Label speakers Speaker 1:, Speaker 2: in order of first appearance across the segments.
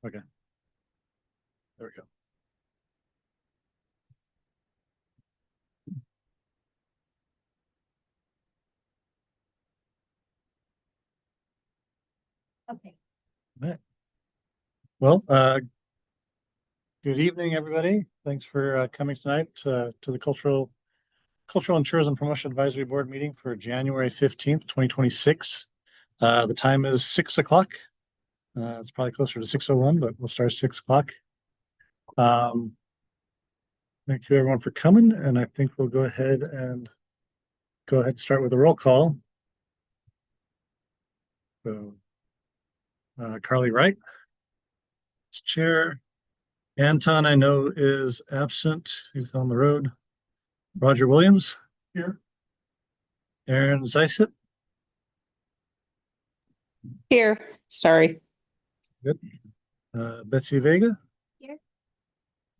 Speaker 1: Okay. There we go.
Speaker 2: Okay.
Speaker 1: Right. Well, good evening, everybody. Thanks for coming tonight to the Cultural and Tourism Promotion Advisory Board meeting for January 15th, 2026. The time is 6 o'clock. It's probably closer to 6:01, but we'll start at 6 o'clock. Thank you everyone for coming, and I think we'll go ahead and start with a roll call. So, Carly Wright, chair. Anton, I know, is absent. He's on the road. Roger Williams here. Aaron Zeiset.
Speaker 3: Here, sorry.
Speaker 1: Good. Betsy Vega.
Speaker 2: Here.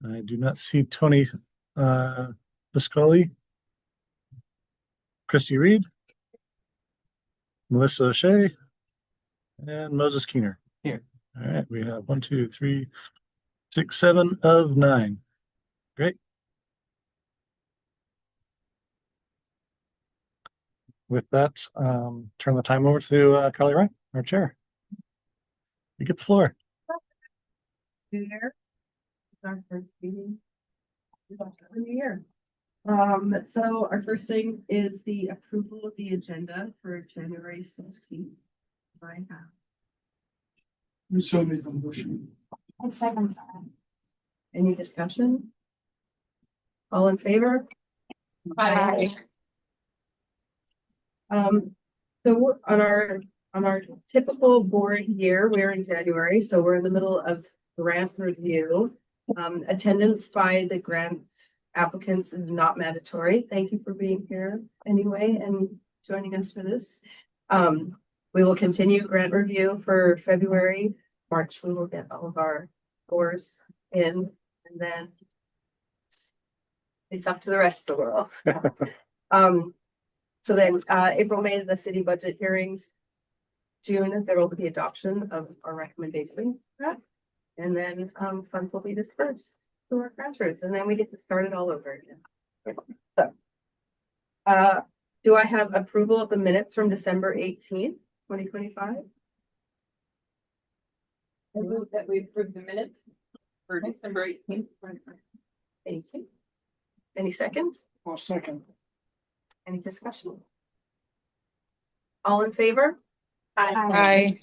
Speaker 1: I do not see Tony Biscoli. Christy Reed. Melissa O'Shea. And Moses Keener. Here. All right, we have 1, 2, 3, 6, 7 of 9. Great. With that, turn the time over to Carly Wright, our chair. You get the floor.
Speaker 4: Here, it's our first meeting of the year. So our first thing is the approval of the agenda for January 16th. I have.
Speaker 5: You so made the motion.
Speaker 2: And second.
Speaker 4: Any discussion? All in favor?
Speaker 3: Aye.
Speaker 4: So we're on our typical board year, we're in January, so we're in the middle of grant review. Attendance by the grant applicants is not mandatory. Thank you for being here anyway and joining us for this. We will continue grant review for February. March, we will get all of our scores in, and then it's up to the rest of the world. So then April, May, the city budget hearings. June, there will be the adoption of our recommendation. And then funds will be dispersed to our grantors, and then we get to start it all over again. So, do I have approval of the minutes from December 18th, 2025?
Speaker 3: I move that we approve the minutes for December 18th.
Speaker 4: Thank you. Any seconds?
Speaker 5: I'll second.
Speaker 4: Any discussion? All in favor?
Speaker 3: Aye.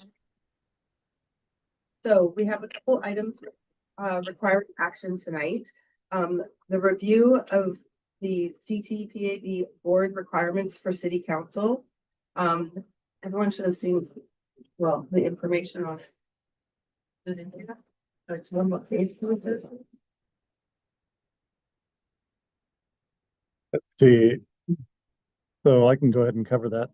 Speaker 4: So we have a couple items requiring action tonight. The review of the CTPAB board requirements for city council. Everyone should have seen, well, the information on it. It's one more page.
Speaker 1: Let's see. So I can go ahead and cover that.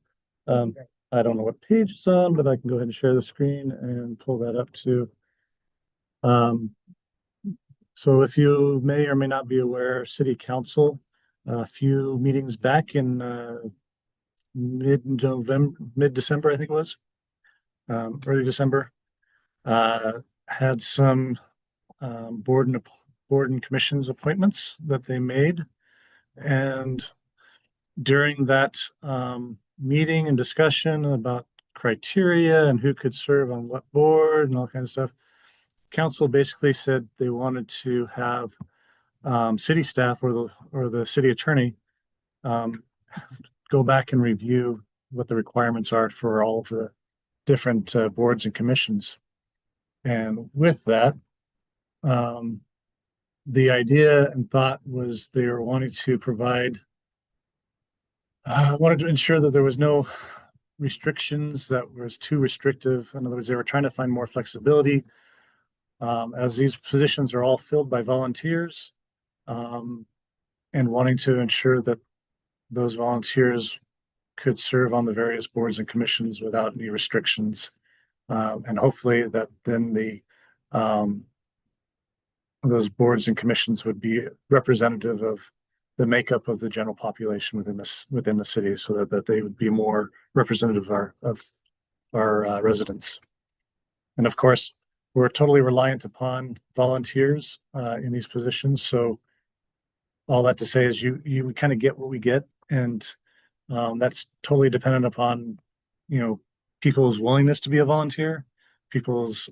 Speaker 1: I don't know what page it's on, but I can go ahead and share the screen and pull that up too. So if you may or may not be aware, City Council, a few meetings back in mid-December, I think it was, early December, had some board and commissions appointments that they made. And during that meeting and discussion about criteria and who could serve on what board and all kinds of stuff, council basically said they wanted to have city staff or the city attorney go back and review what the requirements are for all of the different boards and commissions. And with that, the idea and thought was they were wanting to provide wanted to ensure that there was no restrictions that was too restrictive. In other words, they were trying to find more flexibility, as these positions are all filled by volunteers, and wanting to ensure that those volunteers could serve on the various boards and commissions without any restrictions. And hopefully that then those boards and commissions would be representative of the makeup of the general population within the city, so that they would be more representative of our residents. And of course, we're totally reliant upon volunteers in these positions. So all that to say is you kind of get what we get, and that's totally dependent upon, people's willingness to be a volunteer, people's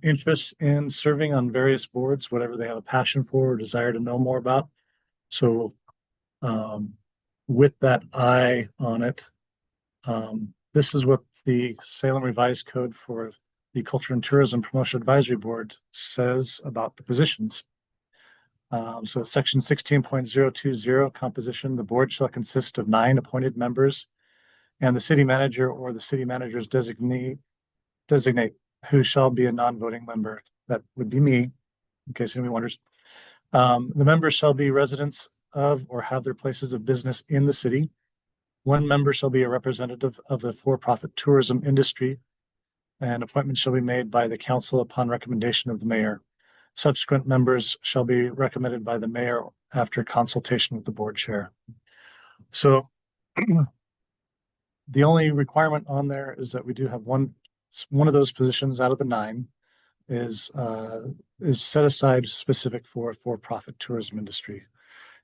Speaker 1: interest in serving on various boards, whatever they have a passion for or desire to know more about. So um, with that eye on it, this is what the Salem Revised Code for the Culture and Tourism Promotion Advisory Board says about the positions. So section 16.020 composition, the board shall consist of 9 appointed members and the city manager or the city manager's designate who shall be a non-voting member. That would be me, in case anyone wonders. The members shall be residents of or have their places of business in the city. 1 member shall be a representative of the for-profit tourism industry, and appointments shall be made by the council upon recommendation of the mayor. Subsequent members shall be recommended by the mayor after consultation with the board chair. So the only requirement on there is that we do have one of those positions out of the 9 is set aside specific for-profit tourism industry.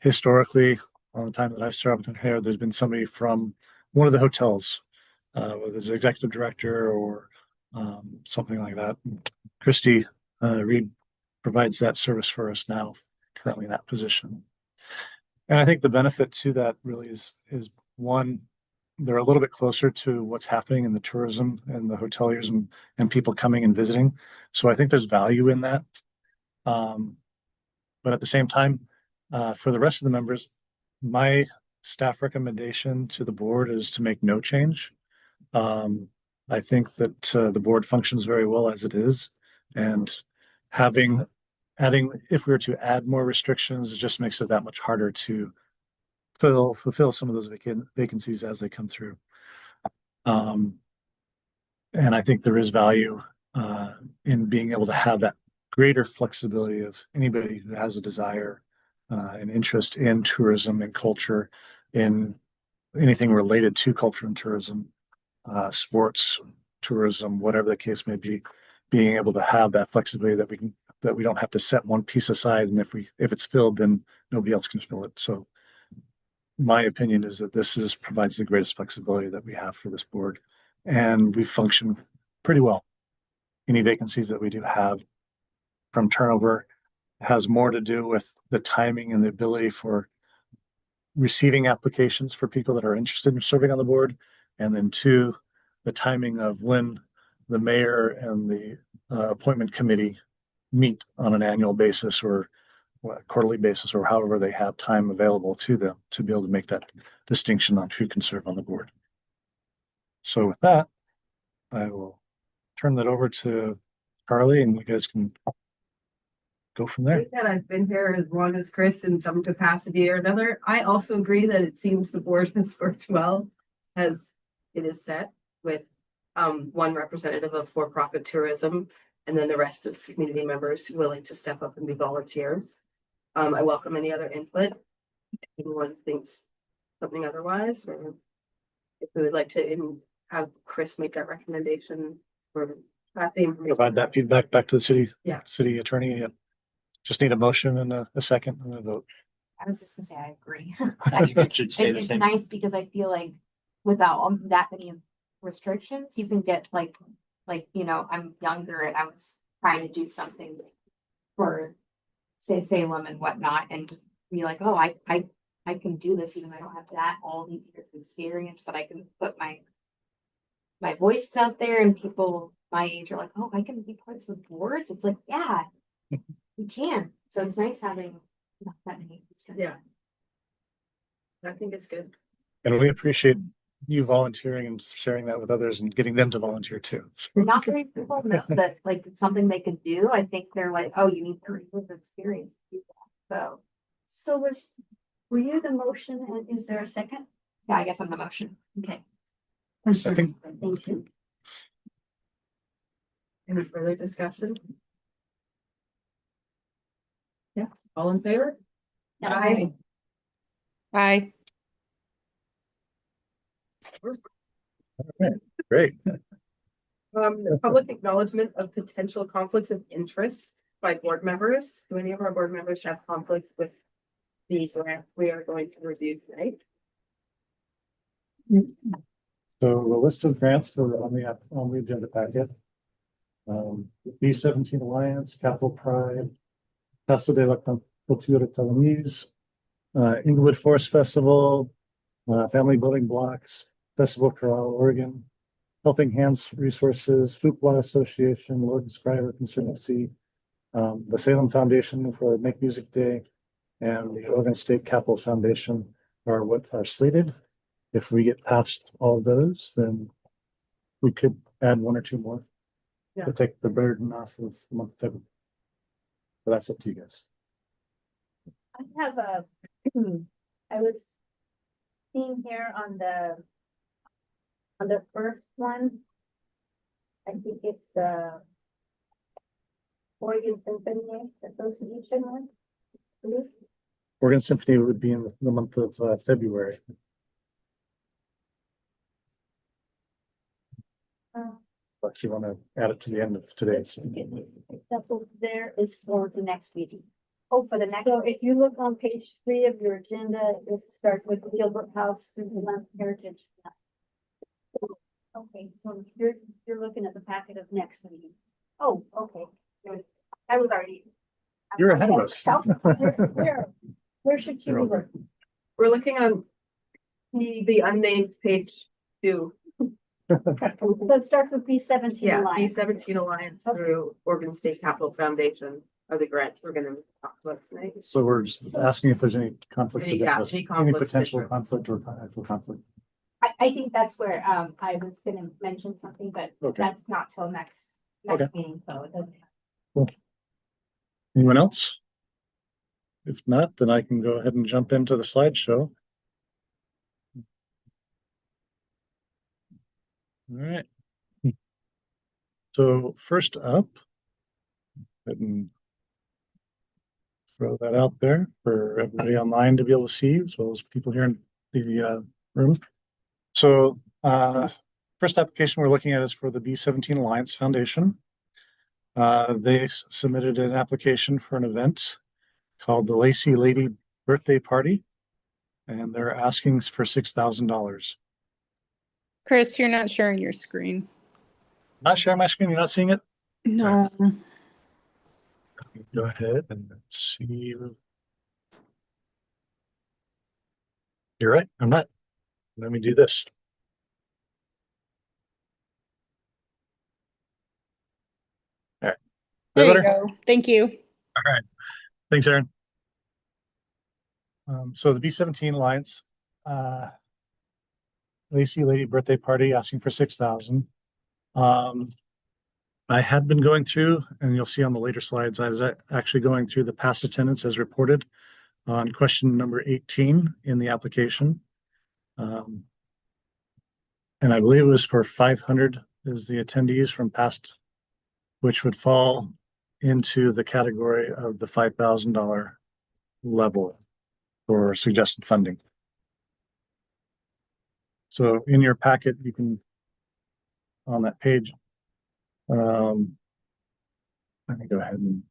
Speaker 1: Historically, all the time that I've served in here, there's been somebody from one of the hotels, whether it's executive director or something like that. Christy Reed provides that service for us now, currently in that position. And I think the benefit to that really is one, they're a little bit closer to what's happening in the tourism and the hoteliers and people coming and visiting. So I think there's value in that. But at the same time, for the rest of the members, my staff recommendation to the board is to make no change. I think that the board functions very well as it is, and adding, if we were to add more restrictions, it just makes it that much harder to fulfill some of those vacancies as they come through. And I think there is value in being able to have that greater flexibility of anybody who has a desire and interest in tourism and culture, in anything related to culture and tourism, sports, tourism, whatever the case may be, being able to have that flexibility that we don't have to set one piece aside, and if it's filled, then nobody else can fill it. So my opinion is that this provides the greatest flexibility that we have for this board, and we function pretty well. Any vacancies that we do have from turnover has more to do with the timing and the ability for receiving applications for people that are interested in serving on the board, and then 2, the timing of when the mayor and the appointment committee meet on an annual basis or quarterly basis, or however they have time available to them to be able to make that distinction on who can serve on the board. So with that, I will turn that over to Carly, and you guys can go from there.
Speaker 4: That I've been here as long as Chris in some capacity or another. I also agree that it seems the board has worked well as it is set with 1 representative of for-profit tourism, and then the rest of the community members willing to step up and be volunteers. I welcome any other input. If anyone thinks something otherwise, or if we would like to have Chris make that recommendation for
Speaker 1: Provide that feedback back to the city attorney. Yeah. Just need a motion and a second and a vote.
Speaker 2: I was just gonna say, I agree.
Speaker 6: I think it should stay the
Speaker 2: It's
Speaker 6: same.
Speaker 2: nice because I feel like without that many restrictions, you can get like, I'm younger and I was trying to do something for say Salem and whatnot, and be like, oh, I can do this even though I don't have all these years of experience, but I can put my voice out there, and people my age are like, oh, I can be parts of boards. It's like, yeah, you can. So it's nice having not that many.
Speaker 4: Yeah. I think it's good.
Speaker 1: And we appreciate you volunteering and sharing that with others and getting them to volunteer too. So,
Speaker 2: Not many people know that like it's something they could do. I think they're like, oh, you need 30 years of experience to do that. So
Speaker 7: Were you the motion and is there a second?
Speaker 2: yeah, I guess I'm the motion.
Speaker 7: Okay.
Speaker 1: I think
Speaker 7: Thank you.
Speaker 4: Any further discussion? Yeah, all in favor?
Speaker 7: Aye.
Speaker 8: Aye.
Speaker 1: great.
Speaker 4: Public acknowledgement of potential conflicts of interest by board members. Do any of our board members have conflicts with these grants we are going to review tonight?
Speaker 1: So the list of grants that are on the agenda packet. B17 Alliance, Capital Pride, Casa de la Cultura Taiwanese, Inglewood Forest Festival, Family Building Blocks, Festival Corral, Oregon, Helping Hands Resources, Fuqua Association, Lord and Scriber Conservancy, the Salem Foundation for Make Music Day, and the Oregon State Capital Foundation are what are slated. If we get past all of those, then we could add one or two more.
Speaker 4: Yeah.
Speaker 1: To take the burden off of the month of February. But that's up to you guys.
Speaker 7: I have a, I was seeing here on the first one. I think it's the Oregon Symphony Association one. I believe.
Speaker 1: Oregon Symphony would be in the month of February.
Speaker 7: Uh,
Speaker 1: If you want to add it to the end of today's.
Speaker 7: That book there is for the next meeting. Oh, for the next. So if you look on page 3 of your agenda, it starts with Gilbert House through the Land Heritage. Okay, so you're looking at the packet of next meeting. Oh, okay. I was already.
Speaker 1: You're ahead of us.
Speaker 7: Where should you
Speaker 1: You're
Speaker 7: look?
Speaker 4: We're looking on the unnamed page 2.
Speaker 7: Let's start with B17
Speaker 4: Yeah,
Speaker 7: Alliance.
Speaker 4: B17 Alliance
Speaker 7: Okay.
Speaker 4: through Oregon State Capital Foundation are the grants we're gonna talk about tonight.
Speaker 1: So we're just asking if there's any conflicts of
Speaker 4: Any- yeah,
Speaker 1: interest,
Speaker 4: any
Speaker 1: any
Speaker 4: conflicts of
Speaker 1: potential
Speaker 4: interest.
Speaker 1: conflict or actual conflict.
Speaker 2: I think that's where, I was gonna mention something, but
Speaker 1: Okay.
Speaker 2: that's not till next meeting, so it doesn't.
Speaker 1: Anyone else? If not, then I can go ahead and jump into the slideshow. All right. So first up, go ahead and throw that out there for everybody online to be able to see, as well as people here in the room. So first application we're looking at is for the B17 Alliance Foundation. They submitted an application for an event called the Lacey Lady Birthday Party, and they're asking for $6,000.
Speaker 8: Chris, you're not sharing your screen.
Speaker 1: Not sharing my screen, you're not seeing it?
Speaker 8: No.
Speaker 1: Go ahead and see. You're right, I'm not. Let me do this. All right.
Speaker 8: There you
Speaker 1: Better?
Speaker 8: go. Thank you.
Speaker 1: All right. Thanks, Aaron. So the B17 Alliance, Lacey Lady Birthday Party asking for 6,000. I had been going through, and you'll see on the later slides, I was actually going through the past attendance as reported on question number 18 in the application. And I believe it was for 500 is the attendees from past, which would fall into the category of the $5,000 level for suggested funding. So in your packet, you can, on that page, let me go ahead and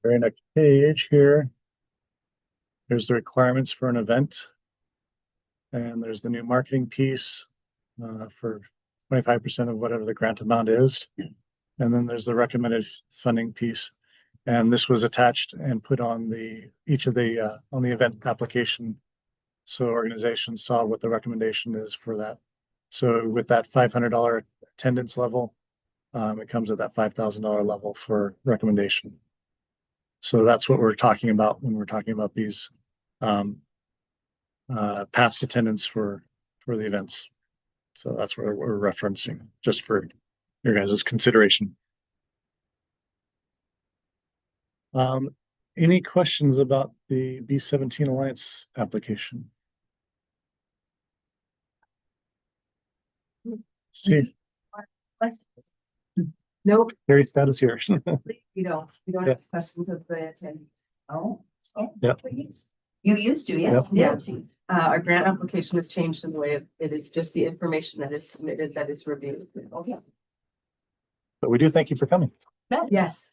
Speaker 1: very next page here. There's the requirements for an event. And there's the new marketing piece for 25% of whatever the grant amount is. And then there's the recommended funding piece. And this was attached and put on each of the on the event application. So organizations saw what the recommendation is for that. So with that $500 attendance level, it comes at that $5,000 level for recommendation. So that's what we're talking about when we're talking about these past attendance for the events. So that's what we're referencing, just for your guys' consideration. Any questions about the B17 Alliance application? See,
Speaker 4: Nope,
Speaker 1: Harry's status here.
Speaker 4: you don't
Speaker 1: Yeah.
Speaker 4: ask questions of the attendees. Oh.
Speaker 1: Yep.
Speaker 4: You used to,
Speaker 1: Yep.
Speaker 4: yeah. Our grant application has changed in the way it is just the information that is submitted that is reviewed. Okay.
Speaker 1: But we do thank you for coming.
Speaker 4: Yes.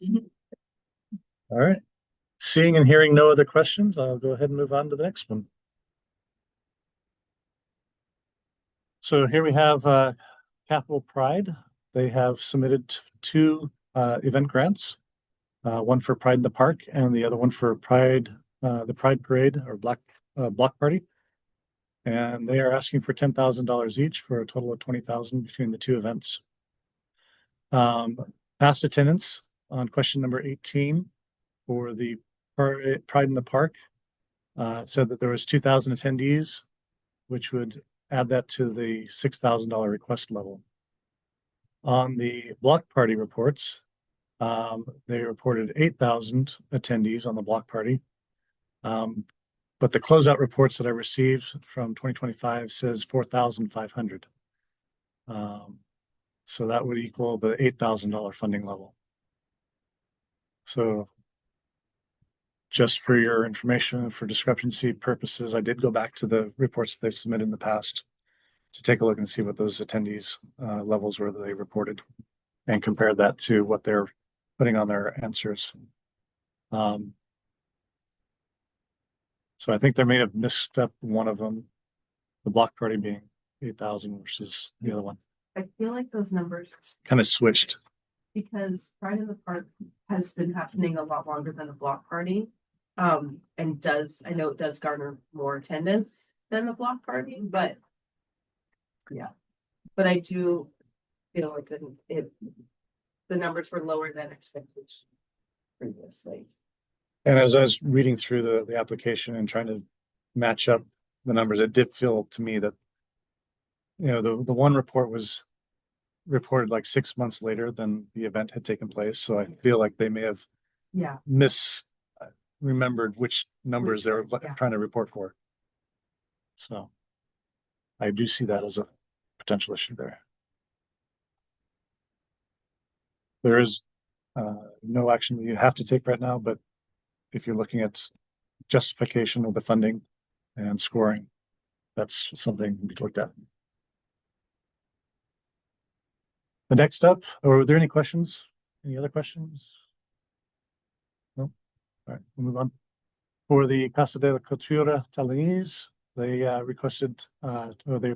Speaker 1: All right. Seeing and hearing no other questions, I'll go ahead and move on to the next one. So here we have Capital Pride. They have submitted two event grants, one for Pride in the Park and the other one for Pride, the Pride Parade or Block Party. And they are asking for $10,000 each for a total of $20,000 between the two events. Past attendance on question number 18 for the Pride in the Park said that there was 2,000 attendees, which would add that to the $6,000 request level. On the block party reports, they reported 8,000 attendees on the block party. But the closeout reports that I received from 2025 says 4,500. So that would equal the $8,000 funding level. So just for your information, for discrepancy purposes, I did go back to the reports they've submitted in the past to take a look and see what those attendees levels were that they reported and compare that to what they're putting on their answers. So I think they may have missed up one of them, the block party being 8,000 versus the other one.
Speaker 4: I feel like those numbers,
Speaker 1: Kind of switched.
Speaker 4: because Pride in the Park has been happening a lot longer than the block party. And I know it does garner more attendance than the block party, but. Yeah, but I do feel like the numbers were lower than expectation previously.
Speaker 1: And as I was reading through the application and trying to match up the numbers, it did feel to me that, you know, the one report was reported like 6 months later than the event had taken place. So I feel like they may have
Speaker 4: Yeah,
Speaker 1: remembered which numbers they were
Speaker 4: Yeah.
Speaker 1: trying to report for. So I do see that as a potential issue there. There is no action that you have to take right now, but if you're looking at justification of the funding and scoring, that's something to be looked at. The next up, or were there any questions? Any other questions? No? All right, we'll move on. For the Casa de la Cultura Talinese, they requested, or they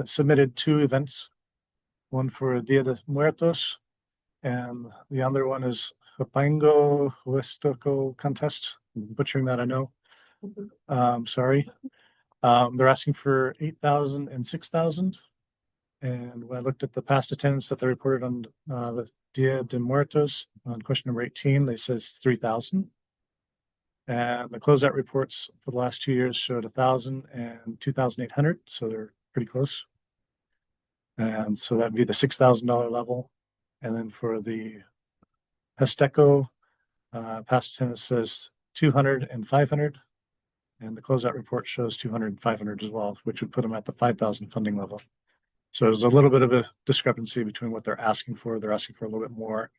Speaker 1: submitted two events. One for Dia de Muertos, and the other one is Huapango Huestoco Contest. Butchering that, I know. Sorry. They're asking for 8,000 and 6,000. And when I looked at the past attendance that they reported on the Dia de Muertos on question number 18, they says 3,000. And the closeout reports for the last 2 years showed 1,000 and 2,800, so they're pretty close. And so that'd be the $6,000 level. And then for the Huestoco, past attendance says 200 and 500. And the closeout report shows 200 and 500 as well, which would put them at the 5,000 funding level. So there's a little bit of a discrepancy between what they're asking for. They're asking for a little bit more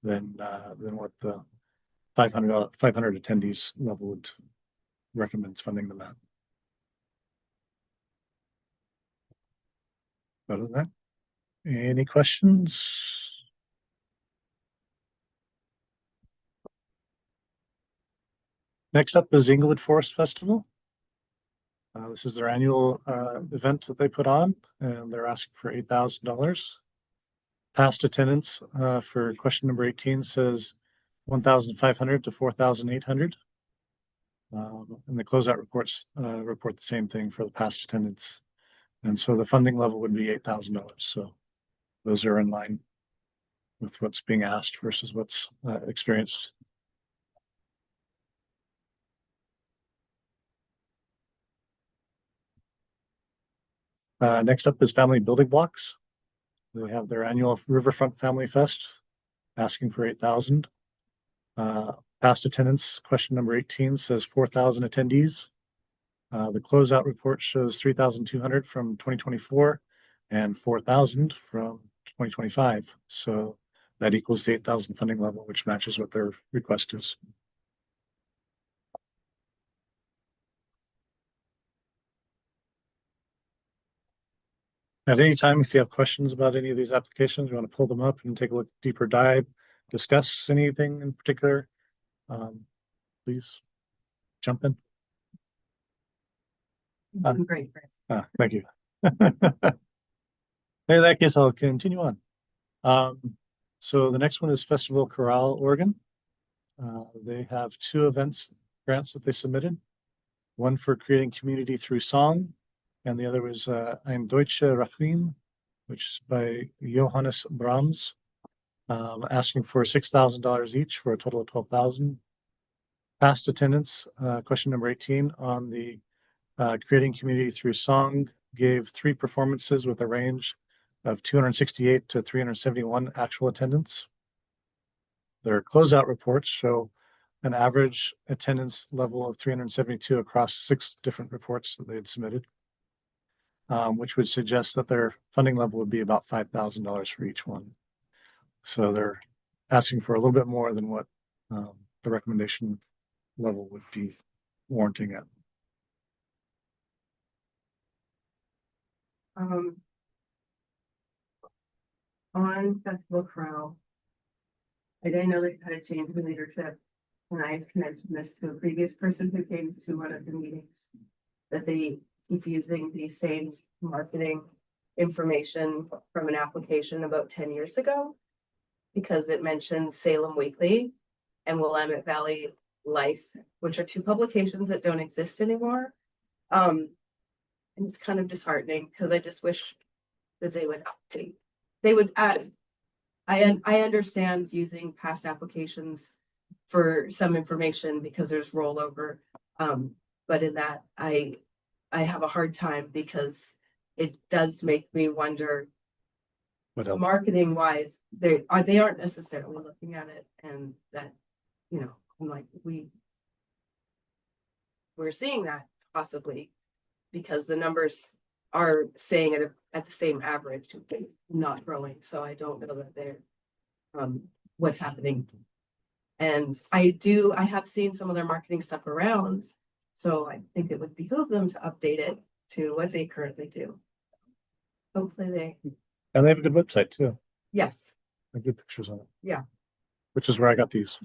Speaker 1: than what the 500 attendees level would recommend funding them at. Other than that, any questions? Next up is Inglewood Forest Festival. This is their annual event that they put on, and they're asking for $8,000. Past attendance for question number 18 says 1,500 to 4,800. And the closeout reports report the same thing for the past attendance. And so the funding level would be $8,000. So those are in line with what's being asked versus what's experienced. Next up is Family Building Blocks. They have their annual Riverfront Family Fest, asking for 8,000. Past attendance, question number 18 says 4,000 attendees. The closeout report shows 3,200 from 2024 and 4,000 from 2025. So that equals the 8,000 funding level, which matches what their request is. At any time, if you have questions about any of these applications, you want to pull them up and take a look deeper dive, discuss anything in particular, please jump in.
Speaker 4: Doing great, Chris.
Speaker 1: Thank you. In that case, I'll continue on. So the next one is Festival Chorale, Oregon. They have 2 events, grants that they submitted. One for creating community through song, and the other was Ein Deutsche Requiem, which is by Johannes Brahms, asking for $6,000 each for a total of $12,000. Past attendance, question number 18 on the creating community through song, gave 3 performances with a range of 268 to 371 actual attendance. Their closeout reports show an average attendance level of 372 across 6 different reports that they had submitted, which would suggest that their funding level would be about $5,000 for each one. So they're asking for a little bit more than what the recommendation level would be warranting at.
Speaker 4: On Festival Chorale, I didn't know they had a change in leadership. And I mentioned this to a previous person who came to one of the meetings, that they keep using the same marketing information from an application about 10 years ago, because it mentions Salem Weekly and Willamette Valley Life, which are 2 publications that don't exist anymore. And it's kind of disheartening because I just wish that they would update. They would add. I understand using past applications for some information because there's rollover. But in that, I have a hard time because it does make me wonder,
Speaker 1: What else?
Speaker 4: marketing wise, they aren't necessarily looking at it, and that, you know, I'm like, we're seeing that possibly because the numbers are saying it at the same average, not growing. So I don't know that they're what's happening. And I have seen some of their marketing stuff around, so I think it would behoove them to update it to what they currently do. Hopefully
Speaker 1: And they have a good website too.
Speaker 4: yes.
Speaker 1: They have good pictures on it.
Speaker 4: Yeah.
Speaker 1: Which is where I got these.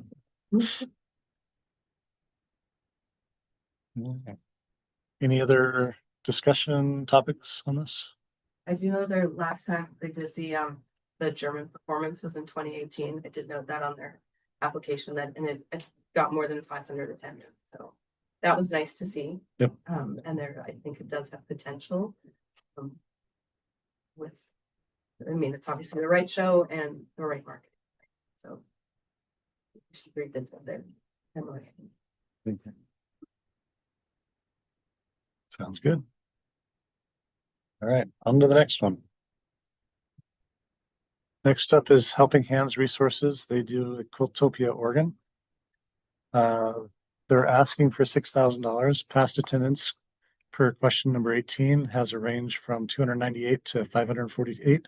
Speaker 1: Any other discussion topics on this?
Speaker 4: I do know their last time they did the German performance was in 2018. I did note that on their application, that and it got more than 500 attendance. So that was nice to see.
Speaker 1: Yep.
Speaker 4: And I think it does have potential. It's obviously the right show and the right market. So we should read this out there. Emily.
Speaker 1: Sounds good. All right, on to the next one. Next up is Helping Hands Resources. They do Quiltopia, Oregon. They're asking for $6,000. Past attendance per question number 18 has a range from 298 to 548.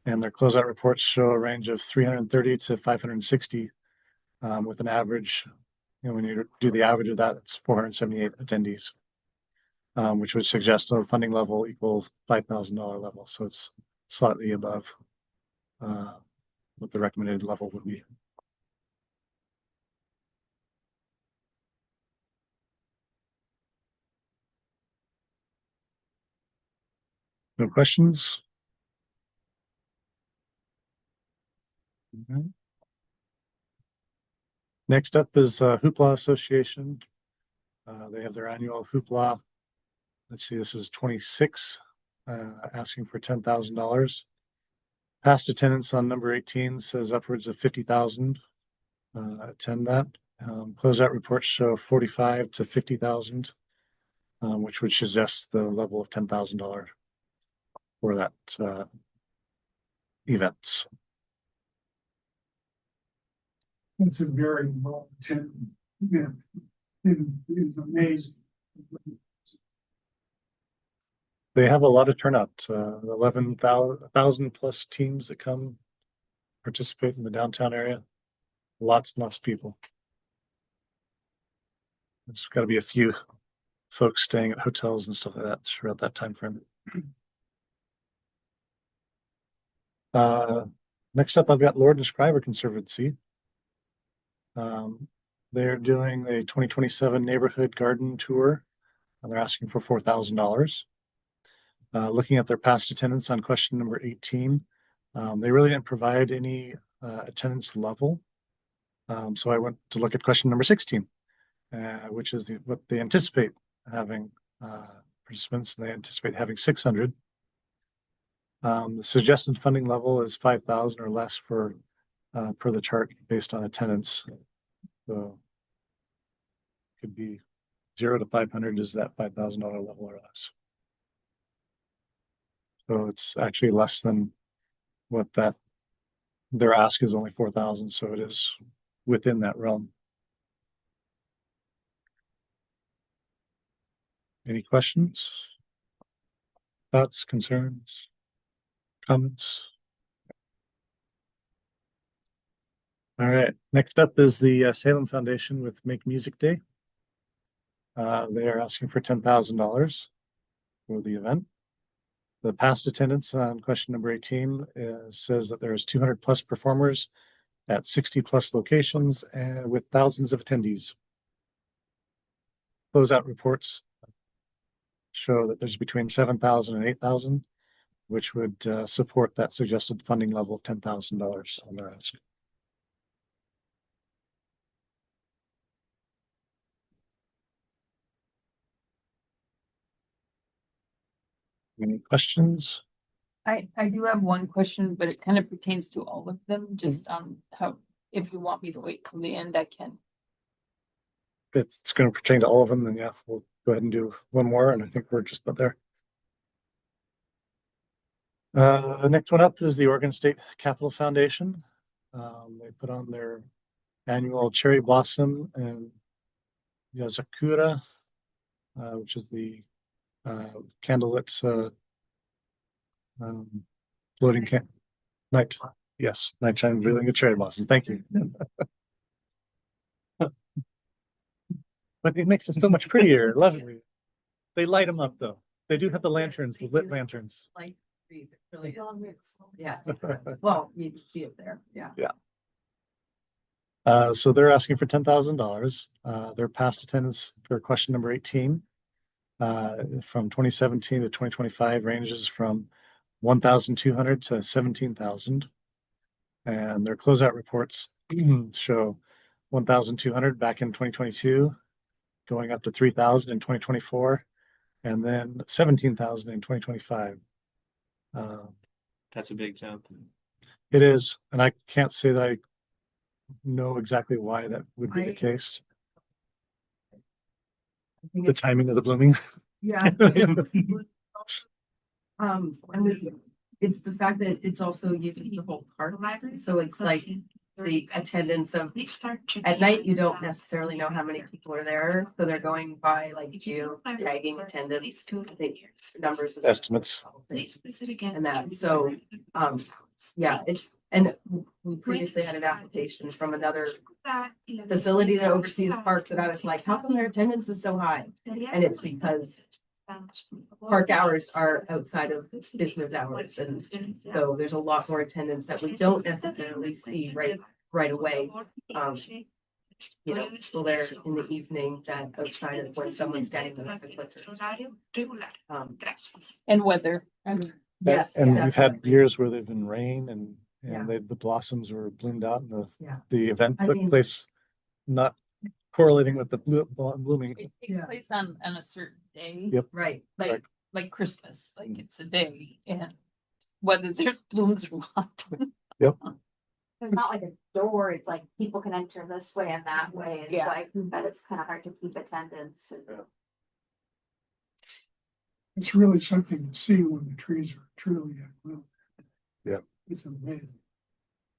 Speaker 1: And their closeout reports show a range of 330 to 560, with an average, when you do the average of that, it's 478 attendees, which would suggest a funding level equals $5,000 level. So it's slightly above what the recommended level would be. No questions? Mhm. Next up is Hoopla Association. They have their annual Hoopla. Let's see, this is 26, asking for $10,000. Past attendance on number 18 says upwards of 50,000 attend that. Closeout reports show 45 to 50,000, which would suggest the level of $10,000 for that event.
Speaker 5: It's a very well attended. Yeah. It is amazing.
Speaker 1: They have a lot of turnout, 11,000 plus teams that come participate in the downtown area. Lots and lots of people. There's got to be a few folks staying at hotels and stuff like that throughout that time frame. Next up, I've got Lord and Scriber Conservancy. They're doing a 2027 neighborhood garden tour, and they're asking for $4,000. Looking at their past attendance on question number 18, they really didn't provide any attendance level. So I went to look at question number 16, which is what they anticipate having participants. They anticipate having 600. The suggested funding level is 5,000 or less for per the chart based on attendance. So could be 0 to 500 is that $5,000 level or less. So it's actually less than what that their ask is only 4,000, so it is within that realm. Any questions? Thoughts, concerns, comments? All right, next up is the Salem Foundation with Make Music Day. They are asking for $10,000 for the event. The past attendance on question number 18 says that there's 200 plus performers at 60 plus locations and with thousands of attendees. Closeout reports show that there's between 7,000 and 8,000, which would support that suggested funding level of $10,000 on their ask. Any questions?
Speaker 3: I do have one question, but it kind of pertains to all of them, just on how, if you want me to wait till the end, I can.
Speaker 1: If it's going to pertain to all of them, then yeah, we'll go ahead and do one more, and I think we're just about there. The next one up is the Oregon State Capitol Foundation. They put on their annual cherry blossom and Yazakura, which is the candlelit floating night. Yes, nighttime revealing of cherry blossoms. Thank you. But it makes it so much prettier. Lovely. They light them up though. They do have the lanterns, the lit lanterns.
Speaker 4: Like, really, yeah, well, you see it there, yeah.
Speaker 1: So they're asking for $10,000. Their past attendance for question number 18 from 2017 to 2025 ranges from 1,200 to 17,000. And their closeout reports show 1,200 back in 2022, going up to 3,000 in 2024, and then 17,000 in 2025.
Speaker 6: That's a big jump.
Speaker 1: It is, and I can't say that I know exactly why that would be the case.
Speaker 4: I think
Speaker 1: The
Speaker 4: it's,
Speaker 1: timing of the blooming.
Speaker 4: yeah. And it's the fact that it's also using the whole park, so it's like the attendance of, at night, you don't necessarily know how many people are there, so they're going by like geo tagging attendance, I think numbers. of
Speaker 1: Estimates.
Speaker 4: And that, so, yeah, it's, and we previously had an application from another facility that oversees parks, and I was like, how come their attendance is so high? And it's because park hours are outside of business hours, and so there's a lot more attendance that we don't necessarily see right away. You know, still there in the evening, that outside of when someone's standing in the eclipse.
Speaker 3: And weather, I mean,
Speaker 4: Yes.
Speaker 1: And
Speaker 4: yeah,
Speaker 1: we've had
Speaker 4: definitely.
Speaker 1: years where they've been rain and
Speaker 4: Yeah.
Speaker 1: the blossoms were bloomed out and
Speaker 4: Yeah.
Speaker 1: the event
Speaker 4: I
Speaker 1: took
Speaker 4: mean-
Speaker 1: place not correlating with the blooming.
Speaker 3: it takes place on a certain day.
Speaker 1: Yep.
Speaker 4: Right,
Speaker 3: Like Christmas, like it's a day, and whether there's blooms or not.
Speaker 2: There's not like a door, it's like people can enter this way and that way, and it's
Speaker 3: Yeah.
Speaker 2: like, but it's kind of hard to keep attendance.
Speaker 5: It's really something to see when the trees are truly in bloom.
Speaker 1: Yeah.
Speaker 5: It's amazing.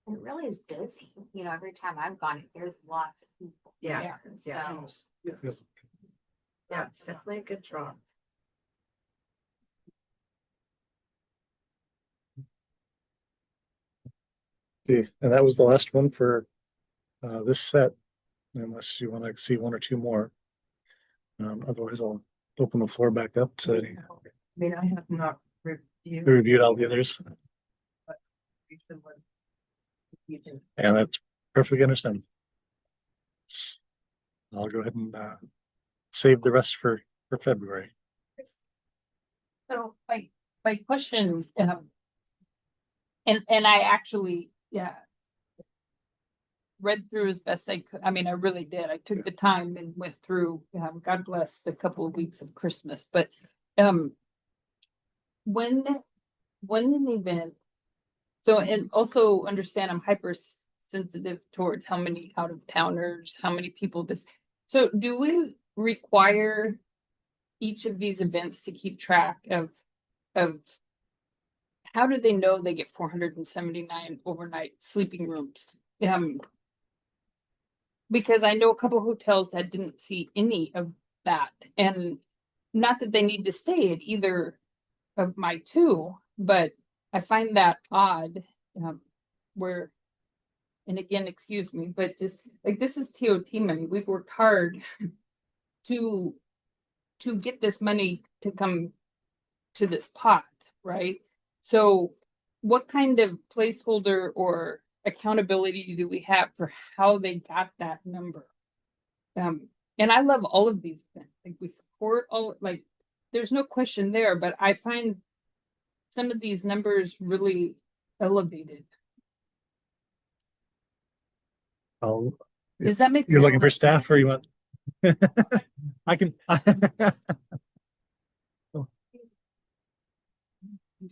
Speaker 2: It really is busy, you know, every time I've gone, there's lots of people.
Speaker 4: yeah,
Speaker 2: there,
Speaker 4: yeah.
Speaker 2: So,
Speaker 4: Yeah, it's definitely a good draw.
Speaker 1: And that was the last one for this set, unless you want to see one or two more. Otherwise, I'll open the floor back up to
Speaker 4: I mean, I have not reviewed.
Speaker 1: reviewed all the others.
Speaker 4: reach them when you can.
Speaker 1: And that's perfectly understandable. I'll go ahead and save the rest for February.
Speaker 3: So my question, and I actually, read through as best I could. I mean, I really did. I took the time and went through, God bless the couple of weeks of Christmas, but, when an event, so, and also understand I'm hypersensitive towards how many out of towners, how many people this. So do we require each of these events to keep track of how do they know they get 479 overnight sleeping rooms? Because I know a couple hotels that didn't see any of that, and not that they need to stay at either of my two, but I find that odd, where, and again, excuse me, but just like this is TOT money. We've worked hard to get this money to come to this pot, right? So what kind of placeholder or accountability do we have for how they got that number? And I love all of these things. Like we support all, like there's no question there, but I find some of these numbers really elevated.
Speaker 1: Oh,
Speaker 3: Does that make
Speaker 1: you're looking for
Speaker 3: sense?
Speaker 1: staff or you want? I can.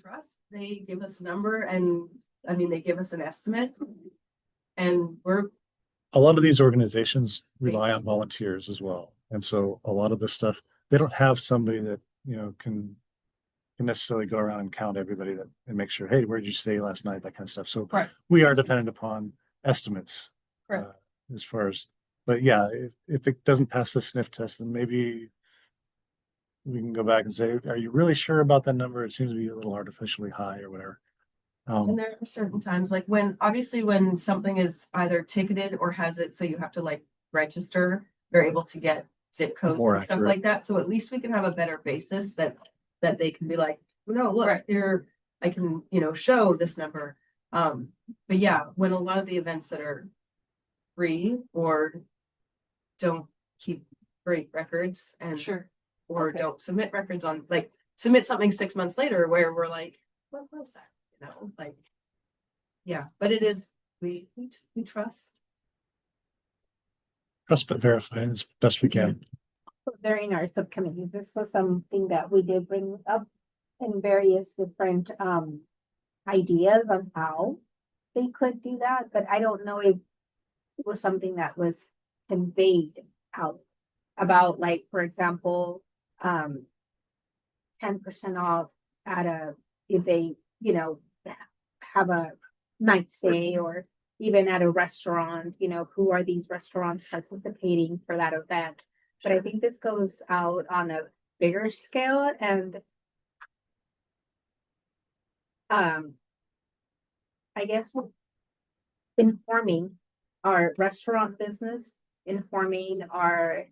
Speaker 4: Trust, they give us a number and, I mean, they give us an estimate. And we're,
Speaker 1: A lot of these organizations rely on volunteers as well. And so a lot of this stuff, they don't have somebody that, can necessarily go around and count everybody and make sure, hey, where did you stay last night? That kind of stuff. So
Speaker 3: Right.
Speaker 1: we are dependent upon estimates.
Speaker 3: Correct.
Speaker 1: As far as, but yeah, if it doesn't pass the sniff test, then maybe we can go back and say, are you really sure about that number? It seems to be a little artificially high or whatever.
Speaker 4: and there are certain times, like obviously when something is either ticketed or has it, so you have to like register, you're able to get zip codes
Speaker 1: More
Speaker 4: and stuff
Speaker 1: accurate.
Speaker 4: like that. So at least we can have a better basis that they can be like, no, look,
Speaker 3: Right.
Speaker 4: here, I can, show this number. But yeah, when a lot of the events that are free or don't keep great records and
Speaker 3: Sure.
Speaker 4: or
Speaker 3: Okay.
Speaker 4: don't submit records on, like, submit something 6 months later where we're like, what was that? Like, yeah, but it is, we trust.
Speaker 1: Trust but verify as best we can.
Speaker 7: During our subcommittee, this was something that we did bring up in various different ideas on how they could do that, but I don't know if it was something that was conveyed out about, like, for example, 10% off at if they, have a night stay, or even at a restaurant, who are these restaurants participating for that event? But I think this goes out on a bigger scale, and I guess informing our restaurant business, informing our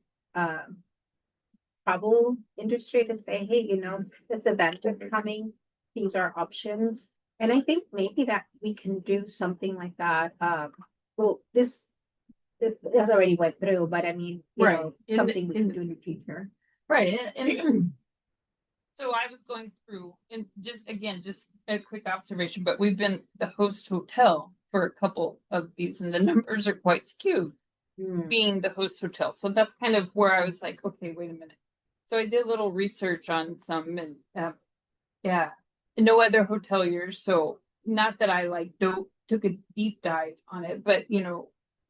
Speaker 7: travel industry to say, hey, this event is coming, these are options. And I think maybe that we can do something like that. Well, this already went through, but I mean,
Speaker 3: Right.
Speaker 7: something we can do in the future.
Speaker 3: Right, and so I was going through, and just a quick observation, but we've been the host hotel for a couple of these, and the numbers are quite skewed, being the host hotel. So that's kind of where I was like, okay, wait a minute. So I did a little research on some, and no other hoteliers. So not that I took a deep dive on it, but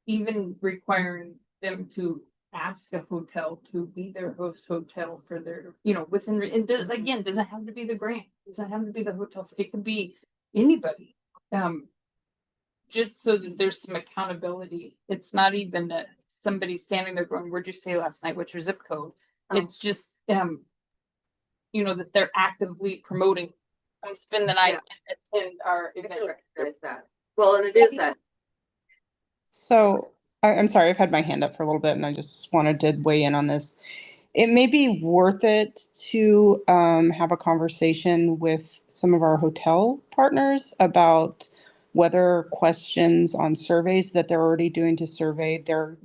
Speaker 3: even requiring them to ask a hotel to be their host hotel for their, within, again, doesn't have to be the Grand, doesn't have to be the hotel, it could be anybody. Just so that there's some accountability. It's not even that somebody standing there going, where'd you stay last night? What's your zip code? It's just, that they're actively promoting. I spend the night and attend our event.
Speaker 4: That. Well, and it is that.
Speaker 8: So I'm sorry, I've had my hand up for a little bit and I just wanted to weigh in on this. It may be worth it to have a conversation with some of our hotel partners about weather questions on surveys that they're already doing to survey their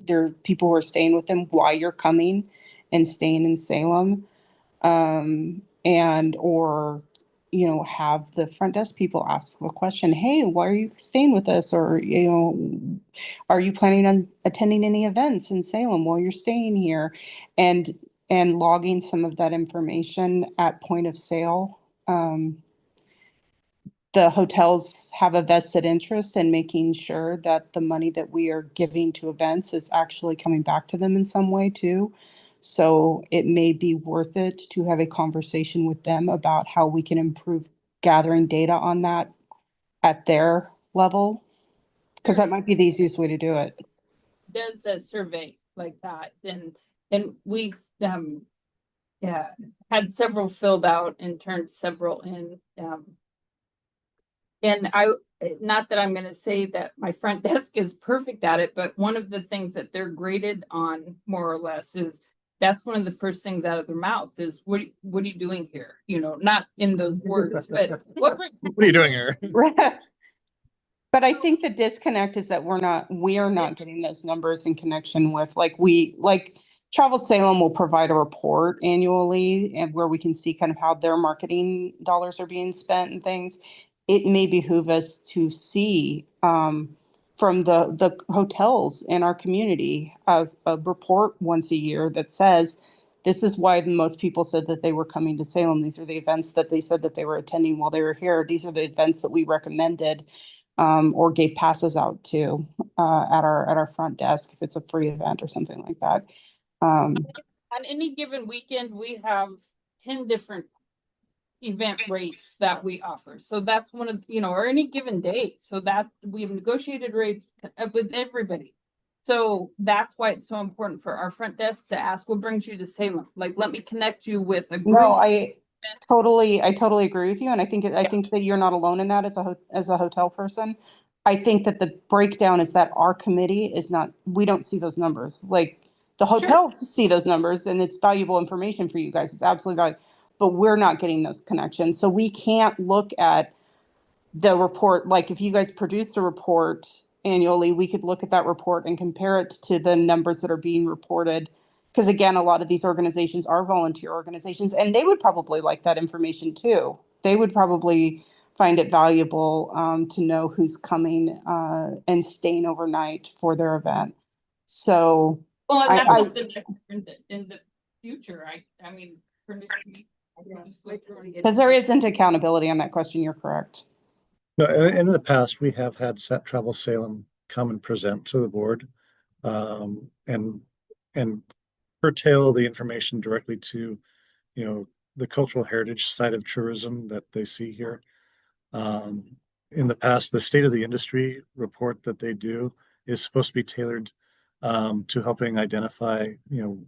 Speaker 8: people who are staying with them, why you're coming and staying in Salem. And or have the front desk people ask the question, hey, why are you staying with us? Or are you planning on attending any events in Salem while you're staying here? And logging some of that information at point of sale. The hotels have a vested interest in making sure that the money that we are giving to events is actually coming back to them in some way too. So it may be worth it to have a conversation with them about how we can improve gathering data on that at their level. Because that might be the easiest way to do it.
Speaker 3: Does a survey like that, and we've yeah, had several filled out and turned several in. And not that I'm gonna say that my front desk is perfect at it, but one of the things that they're graded on, more or less, is that's one of the first things out of their mouth is, what are you doing here? Not in those words, but
Speaker 1: What are you doing here?
Speaker 8: But I think the disconnect is that we are not getting those numbers in connection with, like Travel Salem will provide a report annually and where we can see kind of how their marketing dollars are being spent and things. It may behoove us to see from the hotels in our community a report once a year that says, this is why most people said that they were coming to Salem. These are the events that they said that they were attending while they were here. These are the events that we recommended or gave passes out to at our front desk if it's a free event or something like that.
Speaker 3: on any given weekend, we have 10 different event rates that we offer. So that's one of, or any given day. So that we have negotiated rates with everybody. So that's why it's so important for our front desk to ask, what brings you to Salem? Like, let me connect you with a group.
Speaker 8: No, I totally agree with you. And I think that you're not alone in that as a hotel person. I think that the breakdown is that our committee is not, we don't see those numbers. Like the hotels see those numbers and it's valuable information for you guys. It's absolutely valuable, but we're not getting those connections. So we can't look at the report. Like if you guys produce a report annually, we could look at that report and compare it to the numbers that are being reported. Because again, a lot of these organizations are volunteer organizations and they would probably like that information too. They would probably find it valuable to know who's coming and staying overnight for their event. So
Speaker 3: Well, and that's
Speaker 8: I
Speaker 3: something that in the future, I mean, for next week,
Speaker 8: because there isn't accountability on that question, you're correct.
Speaker 1: No, and in the past, we have had Set Travel Salem come and present to the board, and curtail the information directly to, the cultural heritage side of tourism that they see here. In the past, the state of the industry report that they do is supposed to be tailored to helping identify,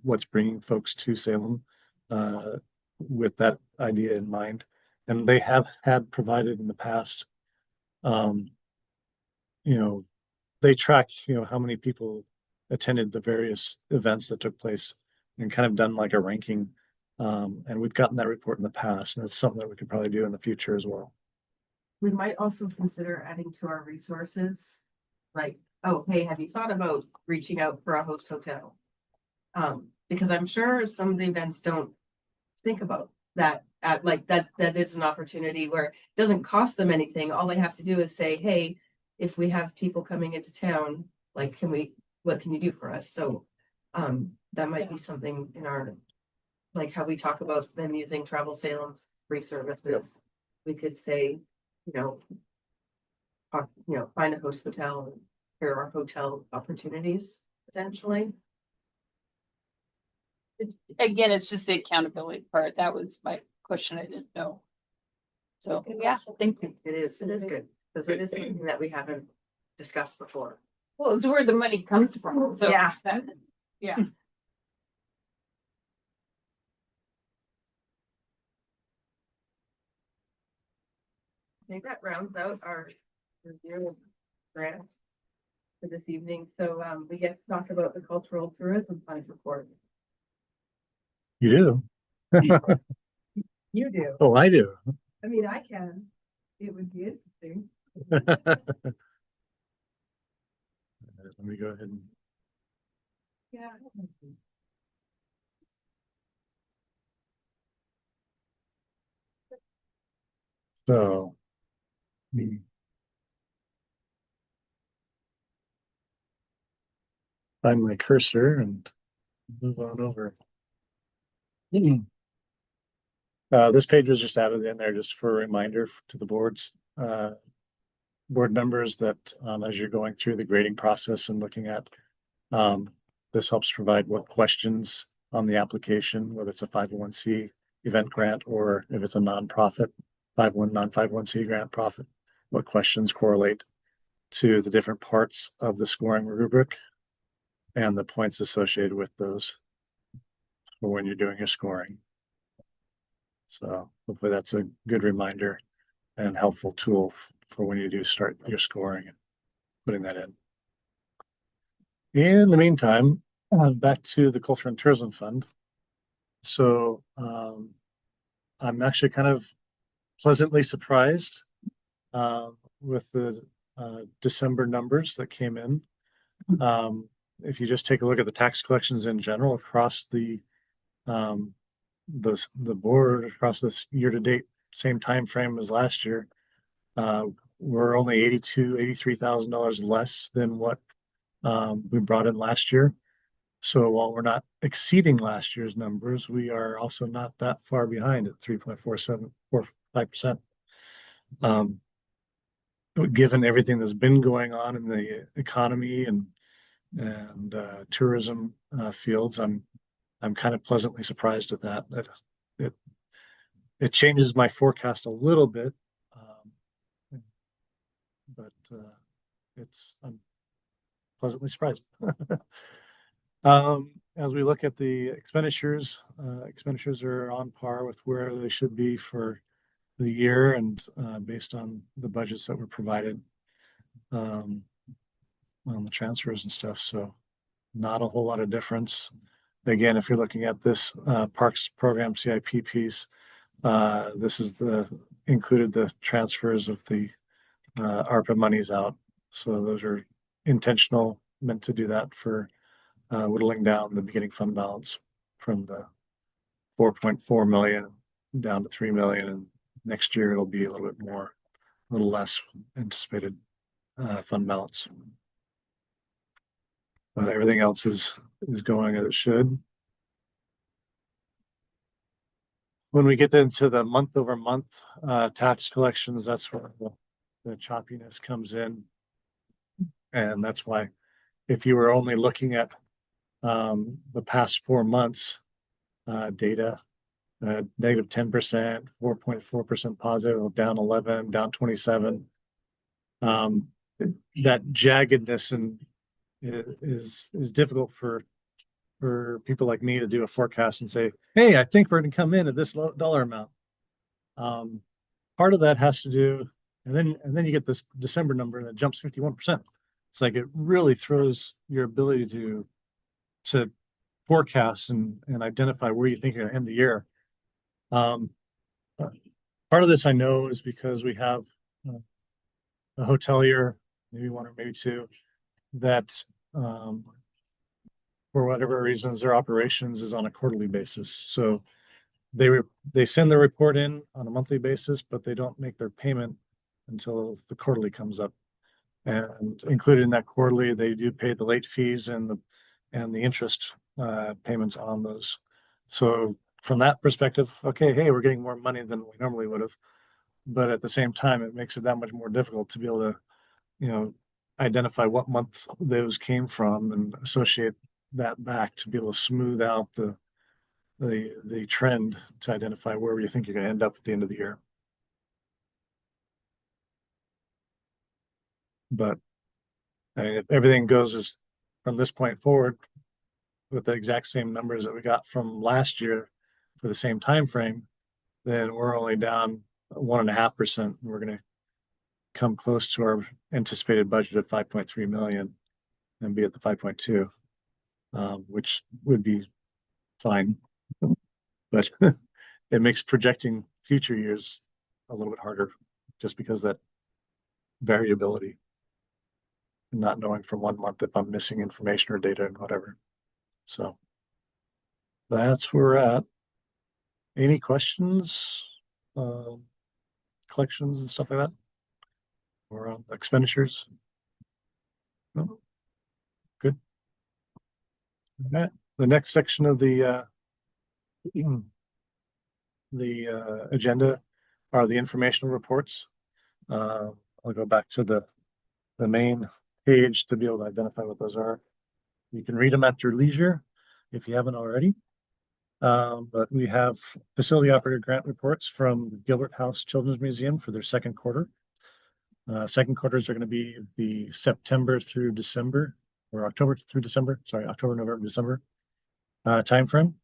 Speaker 1: what's bringing folks to Salem with that idea in mind. And they have had provided in the past, they track, how many people attended the various events that took place and kind of done like a ranking. And we've gotten that report in the past, and it's something that we could probably do in the future as well.
Speaker 4: We might also consider adding to our resources, like, oh, hey, have you thought about reaching out for a host hotel? Because I'm sure some of the events don't think about that that is an opportunity where it doesn't cost them anything. All they have to do is say, hey, if we have people coming into town, like, what can you do for us? So that might be something in our, like how we talk about them using Travel Salem's free services. We could say, find a host hotel, and here are hotel opportunities potentially.
Speaker 3: Again, it's just the accountability part. That was my question. I didn't know. So, yeah, thank you.
Speaker 4: It is good, because it is something that we haven't discussed before.
Speaker 3: Well, it's where the money comes from. So,
Speaker 4: Yeah.
Speaker 3: Yeah.
Speaker 4: I think that rounds out our review of grant for this evening. So we get to talk about the cultural tourism fund report.
Speaker 1: You do?
Speaker 4: You do.
Speaker 1: Oh, I do.
Speaker 4: I mean, I can. It would be interesting.
Speaker 1: Let me go ahead and.
Speaker 4: Yeah.
Speaker 1: So. Find my cursor and move on over. This page was just added in there just for a reminder to the board members that as you're going through the grading process and looking at this helps provide what questions on the application, whether it's a 501c event grant or if it's a nonprofit 501 non-501c grant profit, what questions correlate to the different parts of the scoring rubric and the points associated with those for when you're doing your scoring. So hopefully that's a good reminder and helpful tool for when you do start your scoring and putting that in. In the meantime, back to the Culture and Tourism Fund. So I'm actually kind of pleasantly surprised with the December numbers that came in. If you just take a look at the tax collections in general across the board across this year to date, same time frame as last year, we're only $83,000 less than what we brought in last year. So while we're not exceeding last year's numbers, we are also not that far behind at 3.4745%. Given everything that's been going on in the economy and tourism fields, I'm kind of pleasantly surprised at that. It changes my forecast a little bit, but I'm pleasantly surprised. As we look at the expenditures, expenditures are on par with where they should be for the year and based on the budgets that were provided on the transfers and stuff. So not a whole lot of difference. Again, if you're looking at this Parks Program CIP piece, this is included the transfers of the ARPA monies out. So those are intentional, meant to do that for whittling down the beginning fund balance from the 4.4 million down to 3 million. And next year it'll be a little bit more, a little less anticipated fund balance. But everything else is going as it should. When we get into the month over month tax collections, that's where the choppiness comes in. And that's why if you were only looking at the past 4 months data, negative 10%, 4.4% positive, down 11, down 27. That jaggedness and is difficult for people like me to do a forecast and say, hey, I think we're going to come in at this dollar amount. Part of that has to do, and then you get this December number and it jumps 51%. It's like it really throws your ability to forecast and identify where you think you're going to end the year. Part of this I know is because we have a hotelier, maybe one or maybe two, that for whatever reasons their operations is on a quarterly basis. So they send the report in on a monthly basis, but they don't make their payment until the quarterly comes up. And included in that quarterly, they do pay the late fees and the interest payments on those. So from that perspective, okay, hey, we're getting more money than we normally would have. But at the same time, it makes it that much more difficult to be able to, identify what month those came from and associate that back to be able to smooth out the trend to identify where you think you're going to end up at the end of the year. But I mean, if everything goes as from this point forward with the exact same numbers that we got from last year for the same time frame, then we're only down 1.5%. We're going to come close to our anticipated budget of 5.3 million and be at the 5.2, which would be fine. But it makes projecting future years a little bit harder just because that variability. Not knowing from 1 month if I'm missing information or data and whatever. So that's where we're at. Any questions? Collections and stuff like that? Or expenditures? No? Good. Okay. The next section of the agenda are the informational reports. I'll go back to the main page to be able to identify what those are. You can read them at your leisure if you haven't already. But we have facility operator grant reports from the Gilbert House Children's Museum for their second quarter. Second quarters are going to be the September through December, or October through December, sorry, October, November, December timeframe.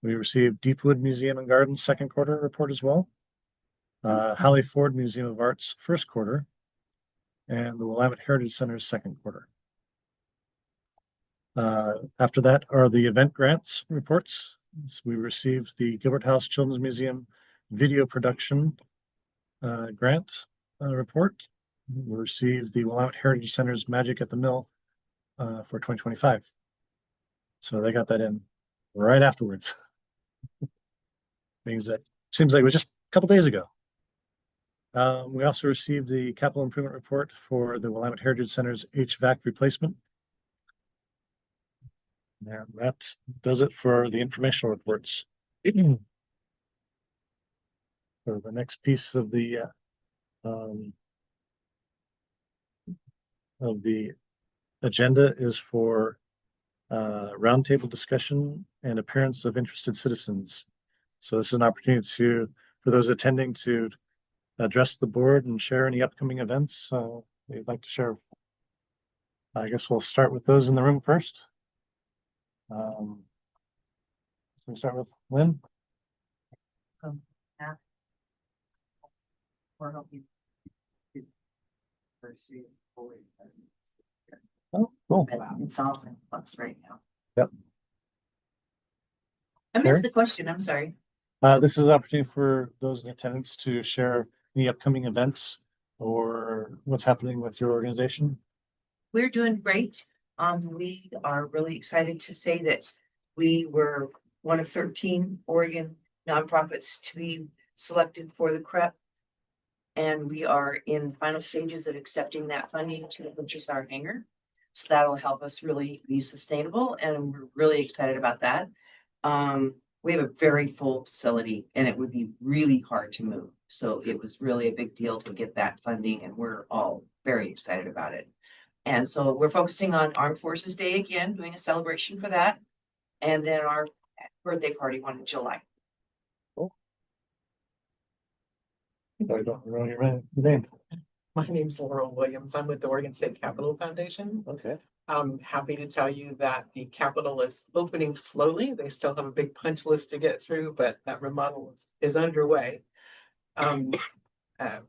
Speaker 1: We received Deepwood Museum and Gardens second quarter report as well. Hallie Ford Museum of Art's first quarter, and the Willamette Heritage Center's second quarter. After that are the event grants reports. So we received the Gilbert House Children's Museum video production grant report. We received the Willamette Heritage Center's Magic at the Mill for 2025. So they got that in right afterwards. Things that seems like it was just a couple days ago. We also received the capital improvement report for the Willamette Heritage Center's HVAC replacement. And that does it for the informational reports. So the next piece of the agenda is for roundtable discussion and appearance of interested citizens. So this is an opportunity for those attending to address the board and share any upcoming events they'd like to share. I guess we'll start with those in the room first. So we start with Lynn. Oh, cool.
Speaker 6: It's all in flux right now.
Speaker 1: Yep.
Speaker 6: I
Speaker 1: Terry?
Speaker 6: missed the question, I'm sorry.
Speaker 1: This is an opportunity for those in attendance to share any upcoming events or what's happening with your organization.
Speaker 6: We're doing great. We are really excited to say that we were one of 13 Oregon nonprofits to be selected for the CREP. And we are in final stages of accepting that funding to purchase our hangar. So that'll help us really be sustainable, and we're really excited about that. We have a very full facility and it would be really hard to move. So it was really a big deal to get that funding, and we're all very excited about it. And so we're focusing on Armed Forces Day again, doing a celebration for that. And then our birthday party one in July.
Speaker 1: I don't know your name.
Speaker 9: My name's Laurel Williams. I'm with the Oregon State Capitol Foundation.
Speaker 1: Okay.
Speaker 9: I'm happy to tell you that the Capitol is opening slowly. They still have a big punch list to get through, but that remodel is underway.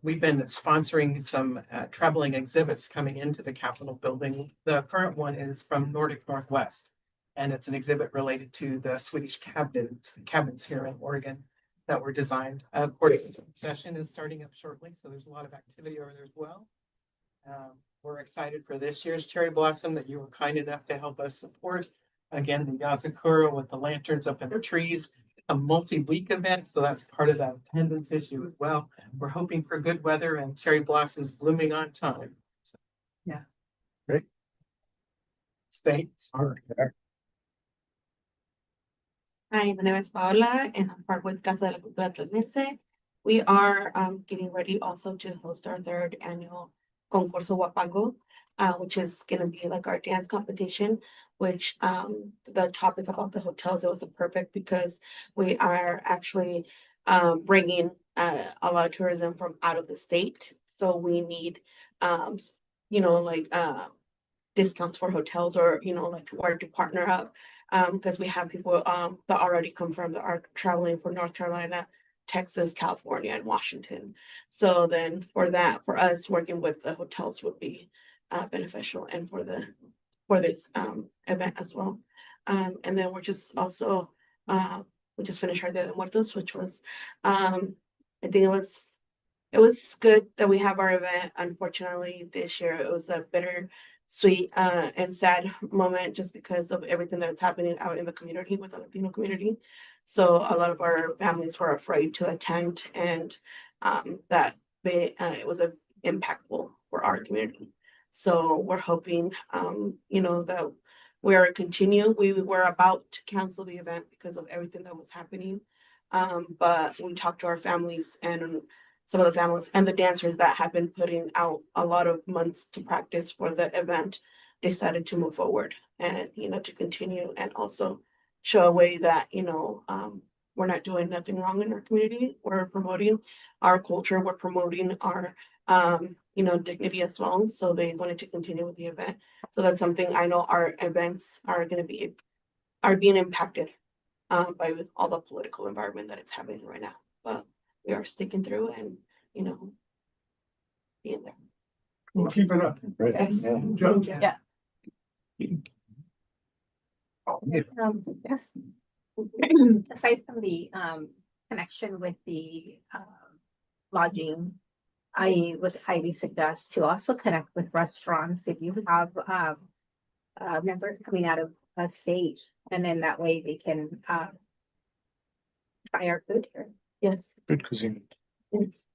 Speaker 9: We've been sponsoring some traveling exhibits coming into the Capitol building. The current one is from Nordic Northwest, and it's an exhibit related to the Swedish cabins here in Oregon that were designed. Of course, the session is starting up shortly, so there's a lot of activity over there as well. We're excited for this year's Cherry Blossom that you were kind enough to help us support. Again, the Yazakura with the lanterns up in the trees, a multi-week event, so that's part of that attendance issue as well. We're hoping for good weather and cherry blossoms blooming on time. So, yeah.
Speaker 1: Great.
Speaker 9: Stay.
Speaker 10: Hi, my name is Paola and I'm part with Casa de la Cultura Tlalnese. We are getting ready also to host our third annual Concurso Wapango, which is gonna be like our dance competition, which the topic about the hotels, it was perfect because we are actually bringing a lot of tourism from out of the state. So we need, discounts for hotels, or, like where to partner up. Because we have people that already confirmed that are traveling for North Carolina, Texas, California, and Washington. So then for us working with the hotels would be beneficial, and for this event as well. And then we're just also we just finished our Dia de Muertos, which was I think it was it was good that we have our event. Unfortunately, this year it was a bitter, sweet, and sad moment just because of everything that's happening out in the community with the Latino community. So a lot of our families were afraid to attend, and that it was a impactful for our community. So we're hoping, that we're continue. We were about to cancel the event because of everything that was happening. But we talked to our families and some of the families and the dancers that have been putting out a lot of months to practice for the event decided to move forward and, to continue and also show a way that, we're not doing nothing wrong in our community. We're promoting our culture. We're promoting our, dignity as well. So they wanted to continue with the event. So that's something I know our events are being impacted by all the political environment that it's happening right now. But we are sticking through and, being there.
Speaker 5: We'll keep it up.
Speaker 1: Great.
Speaker 10: Yes.
Speaker 1: Yeah.
Speaker 5: Joe?
Speaker 3: Yeah.
Speaker 7: Yes. Aside from the connection with the lodging, I would highly suggest to also connect with restaurants if you have members coming out of a state, and then that way they can try our food here.
Speaker 10: Yes.
Speaker 1: Good cuisine.
Speaker 10: Yes.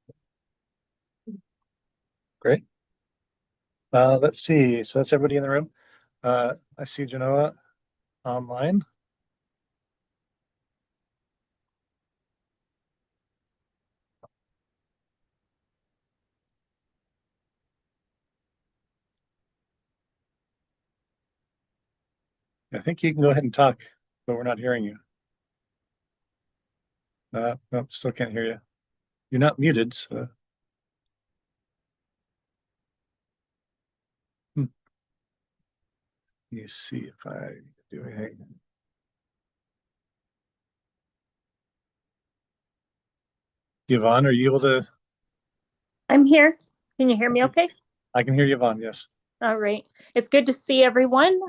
Speaker 1: Great. Let's see. So that's everybody in the room. I see Genoa online. I think you can go ahead and talk, but we're not hearing you. No, still can't hear you. You're not muted, so. Let me see if I do anything. Yvonne, are you able to?
Speaker 11: I'm here. Can you hear me okay?
Speaker 1: I can hear Yvonne, yes.
Speaker 11: All right. It's good to see everyone.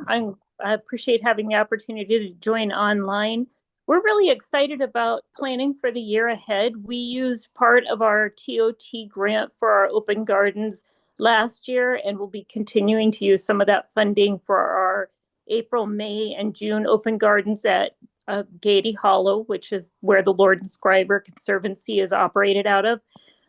Speaker 11: I appreciate having the opportunity to join online. We're really excited about planning for the year ahead. We used part of our TOT grant for our open gardens last year, and we'll be continuing to use some of that funding for our April, May, and June open gardens at Gady Hollow, which is where the Lord and Scriber Conservancy is operated out of.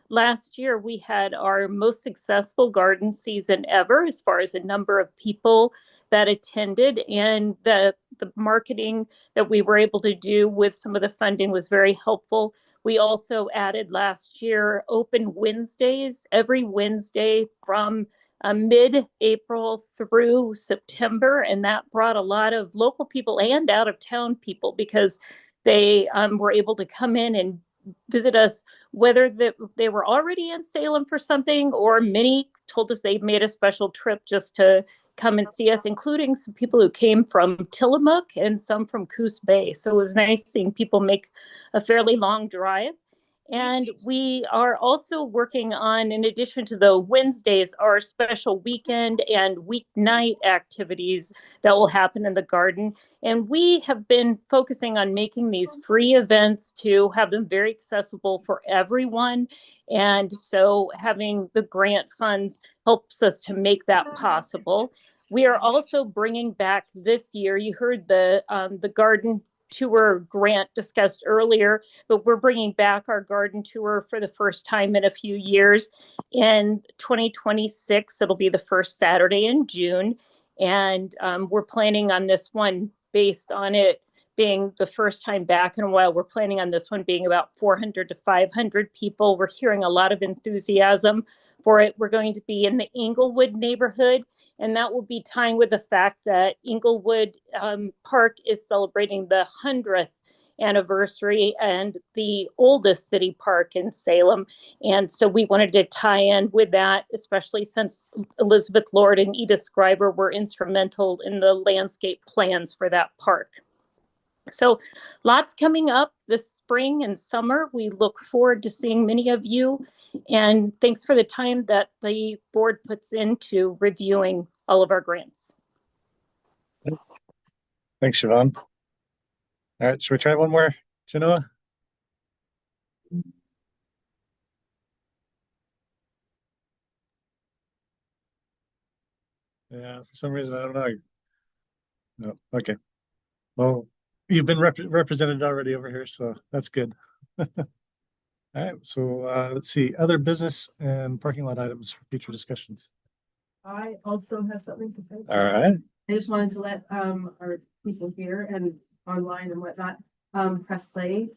Speaker 11: Last year, we had our most successful garden season ever as far as the number of people that attended, and the marketing that we were able to do with some of the funding was very helpful. We also added last year open Wednesdays every Wednesday from mid-April through September, and that brought a lot of local people and out-of-town people because they were able to come in and visit us, whether they were already in Salem for something, or many told us they made a special trip just to come and see us, including some people who came from Tillamook and some from Coos Bay. So it was nice seeing people make a fairly long drive. And we are also working on, in addition to the Wednesdays, our special weekend and weeknight activities that will happen in the garden. And we have been focusing on making these free events to have them very accessible for everyone. And so having the grant funds helps us to make that possible. We are also bringing back this year, you heard the garden tour grant discussed earlier, but we're bringing back our garden tour for the first time in a few years. In 2026, it'll be the first Saturday in June. And we're planning on this one based on it being the first time back in a while. We're planning on this one being about 400 to 500 people. We're hearing a lot of enthusiasm for it. We're going to be in the Inglewood neighborhood, and that will be tying with the fact that Inglewood Park is celebrating the 100th anniversary and the oldest city park in Salem. And so we wanted to tie in with that, especially since Elizabeth Lord and Edith Scriber were instrumental in the landscape plans for that park. So lots coming up this spring and summer. We look forward to seeing many of you. And thanks for the time that the board puts into reviewing all of our grants.
Speaker 1: Thanks, Siobhan. All right, should we try one more, Genoa? Yeah, for some reason, I don't know. No, okay. Well, you've been represented already over here, so that's good. All right, so let's see, other business and parking lot items for future discussions.
Speaker 4: I also have something to say.
Speaker 1: All right,
Speaker 4: I just wanted to let our people here and online and whatnot press play.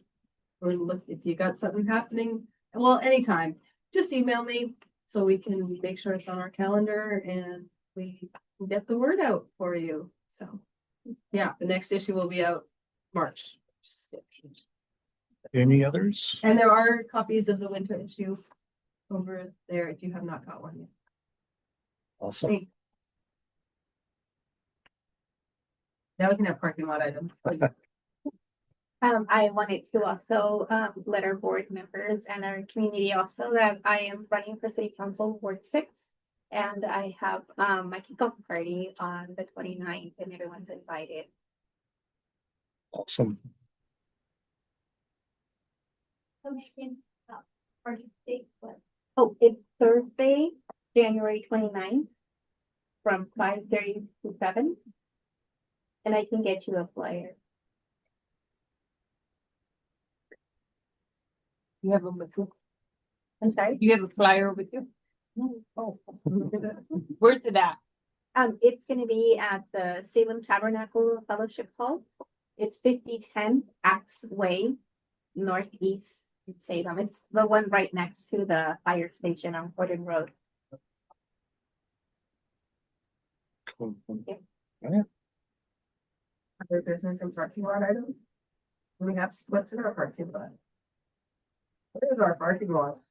Speaker 4: Or look if you got something happening. Well, anytime, just email me so we can make sure it's on our calendar and we can get the word out for you. So yeah, the next issue will be out March.
Speaker 1: any others?
Speaker 4: And there are copies of the winter issue over there if you have not got one yet.
Speaker 1: Awesome.
Speaker 4: Now we can have parking lot items.
Speaker 7: I wanted to also, let our board members and our community also that I am running for city council Ward 6. And I have, my kickoff party on the 29th and everyone's invited.
Speaker 1: Awesome.
Speaker 7: Oh, it's Thursday, January 29th from 5:30 to 7. And I can get you a flyer.
Speaker 3: You have them with you?
Speaker 7: I'm sorry?
Speaker 3: You have a flyer with you?
Speaker 7: Oh.
Speaker 3: Where's it at?
Speaker 7: It's gonna be at the Salem Tabernacle Fellowship Hall. It's 5010 Axe Way, northeast in Salem. It's the one right next to the fire station on Gordon Road.
Speaker 1: Cool.
Speaker 4: Other business and parking lot items. We have, what's in our parking lot? What is our parking lot?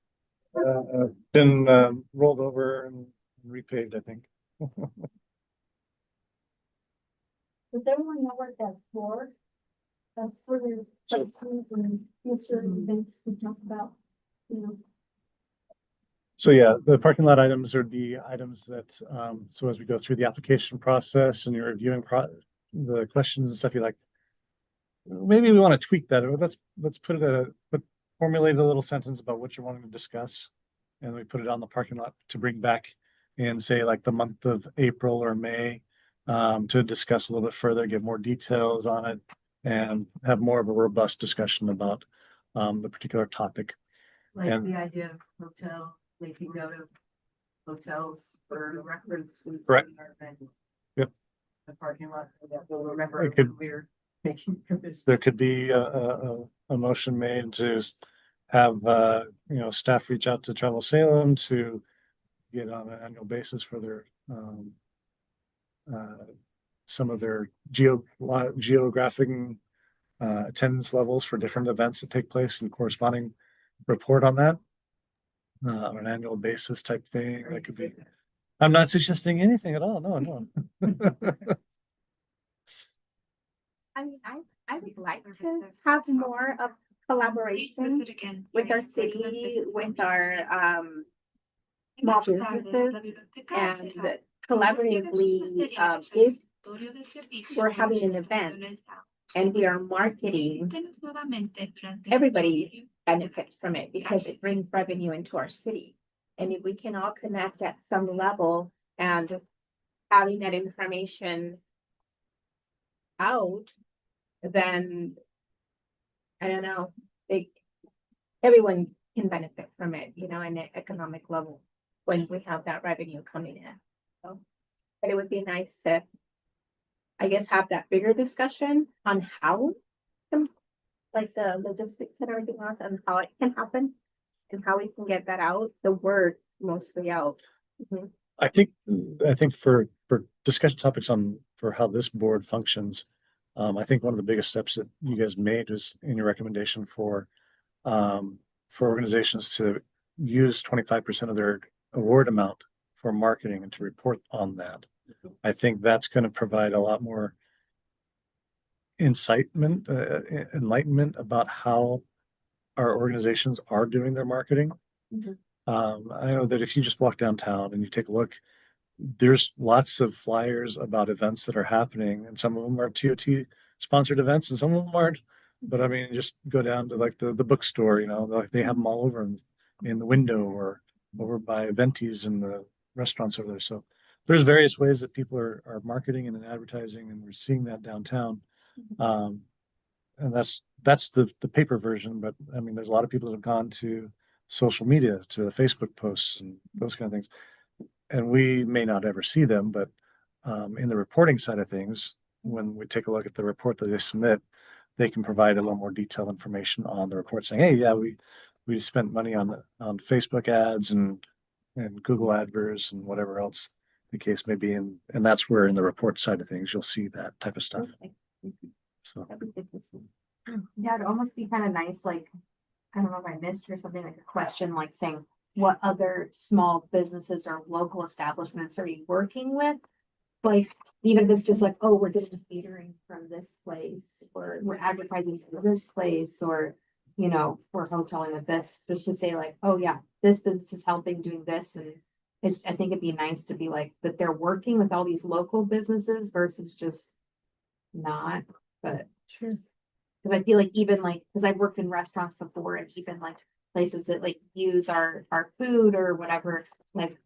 Speaker 1: Been rolled over and repaved, I think.
Speaker 7: Does everyone know what that's for? That's for the things and future events to talk about, you know.
Speaker 1: So yeah, the parking lot items are the items that, so as we go through the application process and you're reviewing the questions and stuff, you're like, maybe we want to tweak that, or let's put it formulate a little sentence about what you're wanting to discuss. And we put it on the parking lot to bring back in, say, like the month of April or May, to discuss a little bit further, give more details on it, and have more of a robust discussion about the particular topic.
Speaker 4: Like
Speaker 1: And-
Speaker 4: the idea of hotel, making note of hotels for reference.
Speaker 1: Correct. Yep.
Speaker 4: The parking lot, that we'll remember
Speaker 1: It could-
Speaker 4: when we're making this.
Speaker 1: There could be a motion made to have, staff reach out to Travel Salem to get on an annual basis for their, some of their geographic attendance levels for different events that take place and corresponding report on that on an annual basis type thing. That could be, I'm not suggesting anything at all. No.
Speaker 7: I mean, I would like to have more of collaboration with our city, with our small businesses, and collaboratively, if we're having an event and we are marketing, everybody benefits from it because it brings revenue into our city. And if we can all connect at some level and having that information out, then I don't know, everyone can benefit from it, in an economic level when we have that revenue coming in. So, but it would be nice to, I guess, have that bigger discussion on how, like the logistics and everything else, and how it can happen and how we can get that out, the word mostly out. Mhm.
Speaker 1: I think for discussion topics for how this board functions, I think one of the biggest steps that you guys made was in your recommendation for organizations to use 25% of their award amount for marketing and to report on that. I think that's going to provide a lot more enlightenment about how our organizations are doing their marketing.
Speaker 7: Mhm.
Speaker 1: I know that if you just walk downtown and you take a look, there's lots of flyers about events that are happening, and some of them are TOT sponsored events and some of them aren't. But I mean, just go down to like the bookstore, like they have them all over in the window or over by Venti's and the restaurants over there. So there's various ways that people are marketing and advertising, and we're seeing that downtown. And that's the paper version, but I mean, there's a lot of people that have gone to social media, to Facebook posts and those kind of things. And we may not ever see them, but in the reporting side of things, when we take a look at the report that they submit, they can provide a little more detailed information on the report saying, hey, yeah, we spent money on Facebook ads and Google AdWords and whatever else the case may be. And that's where in the report side of things, you'll see that type of stuff. So
Speaker 2: Yeah, it'd almost be kind of nice, like, I don't know if I missed or something, like a question like saying, what other small businesses or local establishments are you working with? Like, even if it's just like, oh, we're just catering from this place, or we're advertising for this place, or, you know, we're hoteling with this, just to say like, oh yeah, this business is helping doing this. And I think it'd be nice to be like, that they're working with all these local businesses versus just not, but.
Speaker 3: Sure.
Speaker 2: Cause I feel like even like, cause I've worked in restaurants before, and even like places that like use our food or whatever, like.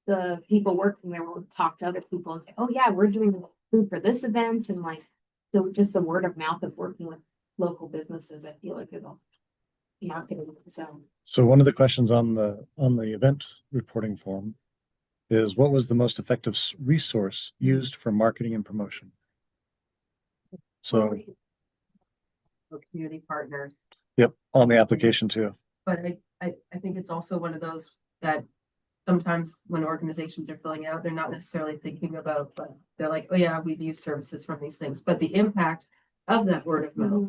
Speaker 2: The people working there will talk to other people and say, oh yeah, we're doing food for this event, and like, so just the word of mouth of working with local businesses, I feel like it'll. Market so.
Speaker 1: So one of the questions on the event reporting form is, what was the most effective resource used for marketing and promotion? So,
Speaker 4: Community partners.
Speaker 1: yep, on the application too.
Speaker 4: But I think it's also one of those that sometimes when organizations are filling out, they're not necessarily thinking about, but they're like, oh yeah, we've used services from these things, but the impact of that word of mouth,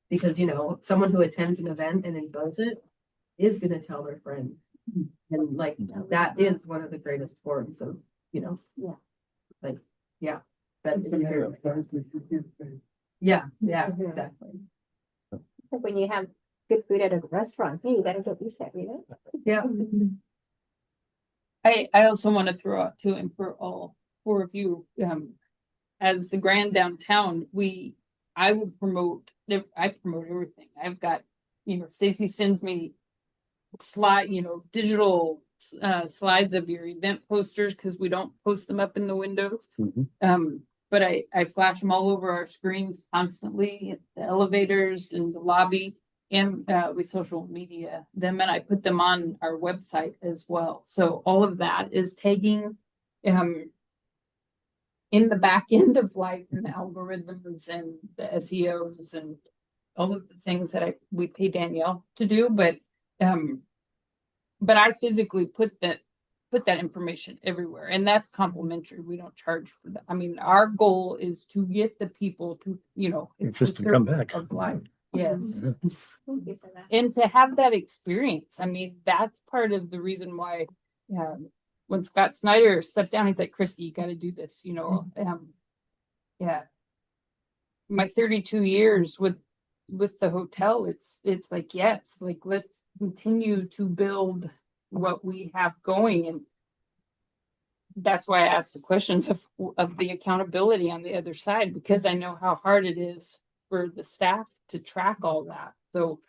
Speaker 4: because you know, someone who attends an event and enjoys it is gonna tell their friend. And like, that is one of the greatest forms of, you know, like, yeah. Yeah, exactly.
Speaker 7: Like when you have good food at a restaurant, hey, you gotta get used to it, you know?
Speaker 4: Yeah.
Speaker 3: I also want to throw out too, and for all four of you, as the grand downtown, I would promote, I promote everything. I've got, you know, Stacy sends me digital slides of your event posters, because we don't post them up in the windows. But I flash them all over our screens constantly, at the elevators and the lobby, and with social media them, and I put them on our website as well. So all of that is tagging in the back end of life, and the algorithms and the SEOs and all of the things that we pay Danielle to do, but I physically put that information everywhere, and that's complimentary. We don't charge for that. I mean, our goal is to get the people to, you know, it's
Speaker 1: Just
Speaker 3: the
Speaker 1: to come
Speaker 3: circle
Speaker 1: back.
Speaker 3: of life. Yes.
Speaker 7: Thank you for that.
Speaker 3: And to have that experience, I mean, that's part of the reason why, when Scott Snyder stepped down, he's like, Christy, you got to do this, you know. Yeah. My 32 years with the hotel, it's like, yes, like, let's continue to build what we have going. And that's why I asked the questions of the accountability on the other side, because I know how hard it is for the staff to track all that. So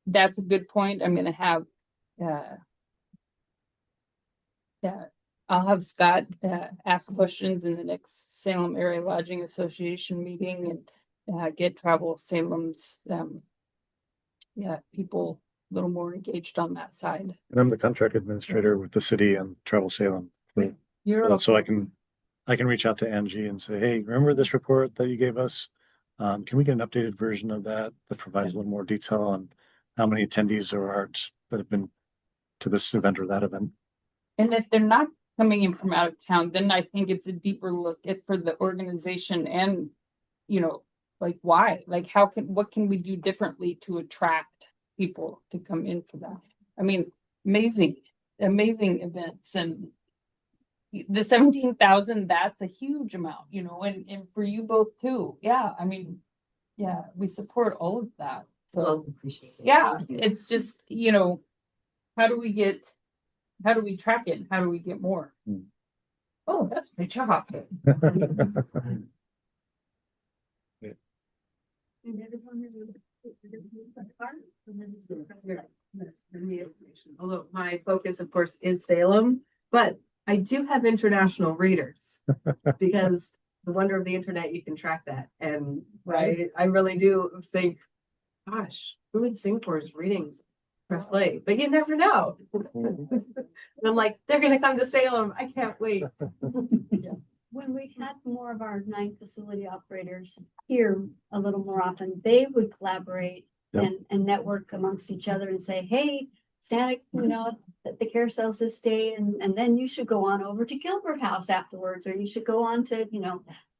Speaker 3: that's a good point. I'm going to have I'll have Scott ask questions in the next Salem Area Lodging Association meeting, and get Travel Salem's people a little more engaged on that side.
Speaker 1: And I'm the contract administrator with the city and Travel Salem. So I can reach out to Angie and say, hey, remember this report that you gave us? Can we get an updated version of that provides a little more detail on how many attendees there are that have been to this event or that event?
Speaker 3: And if they're not coming in from out of town, then I think it's a deeper look for the organization, and, you know, like, why, like, what can we do differently to attract people to come in for that? I mean, amazing events, and the 17,000, that's a huge amount, you know, and for you both too. Yeah. I mean, yeah, we support all of that. So
Speaker 6: Appreciate it.
Speaker 3: yeah, it's just, you know, how do we track it? How do we get more? Oh, that's my job.
Speaker 4: Although my focus, of course, is Salem, but I do have international readers because the wonder of the internet, you can track that. And I really do think, gosh, who in Singapore is reading press play? But you never know. And I'm like, they're gonna come to Salem. I can't wait.
Speaker 12: When we had more of our 9 facility operators here a little more often, they would collaborate
Speaker 1: Yep.
Speaker 12: and network amongst each other and say, hey, Santa, the carousels this day, and then you should go on over to Gilbert House afterwards, or you should go on to,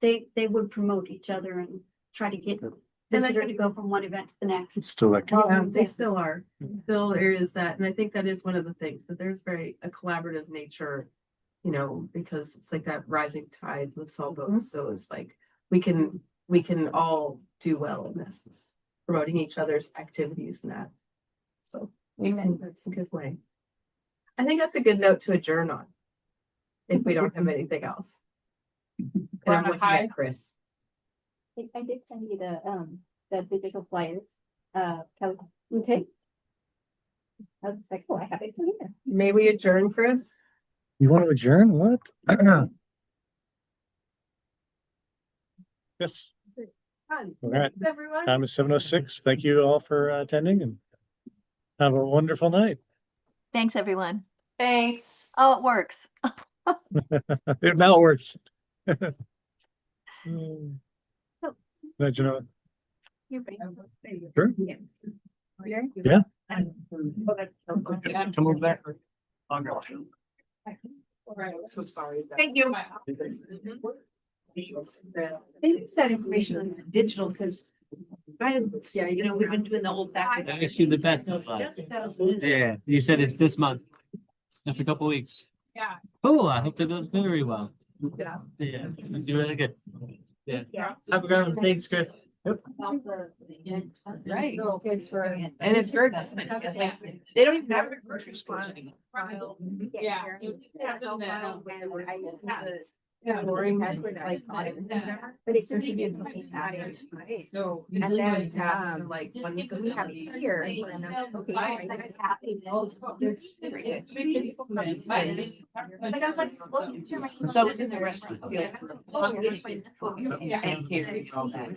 Speaker 12: they would promote each other and try to get visitor to go from one event to the next.
Speaker 1: It's still that.
Speaker 4: Yeah, they still are. Still there is that. And I think that is one of the things that there's a collaborative nature, because it's like that rising tide lifts all boats. So it's like we can all do well in this. It's promoting each other's activities and that. So that's a good way. I think that's a good note to adjourn on. If we don't have anything else. And I'm looking at Chris.
Speaker 7: I did send you the digital flyers. Okay. I was like, oh, I have it here.
Speaker 4: May we adjourn, Chris?
Speaker 1: You want to adjourn? What? Yes.
Speaker 4: Fun.
Speaker 1: All right.
Speaker 4: Thanks, everyone.
Speaker 1: Time is 7:06. Thank you all for attending and have a wonderful night.
Speaker 13: Thanks, everyone.
Speaker 2: Thanks.
Speaker 13: Oh, it works.
Speaker 1: It now works. Did you know?
Speaker 7: You're right.
Speaker 1: Sure. Yeah.
Speaker 5: Come over there.
Speaker 9: So sorry.
Speaker 6: Thank you. They use that information on the digital because we've been doing the old back.
Speaker 14: I wish you the best of luck. Yeah, you said it's this month. After a couple weeks.
Speaker 3: Yeah.
Speaker 14: Oh, I hope it goes very well.
Speaker 6: Yeah.
Speaker 14: Yeah, you do really good. Yeah. Have a good one. Thanks, Chris.
Speaker 6: Right.
Speaker 4: And it's good.
Speaker 6: They don't even have a grocery stores anymore.
Speaker 3: Yeah.
Speaker 4: Boring has like.
Speaker 7: But it's such a good thing.
Speaker 3: So.
Speaker 4: And then like when we have here.
Speaker 2: Like I was like, looking to my.
Speaker 6: So I was in the restaurant. And here and all that. And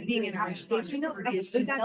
Speaker 6: being in our station is to tell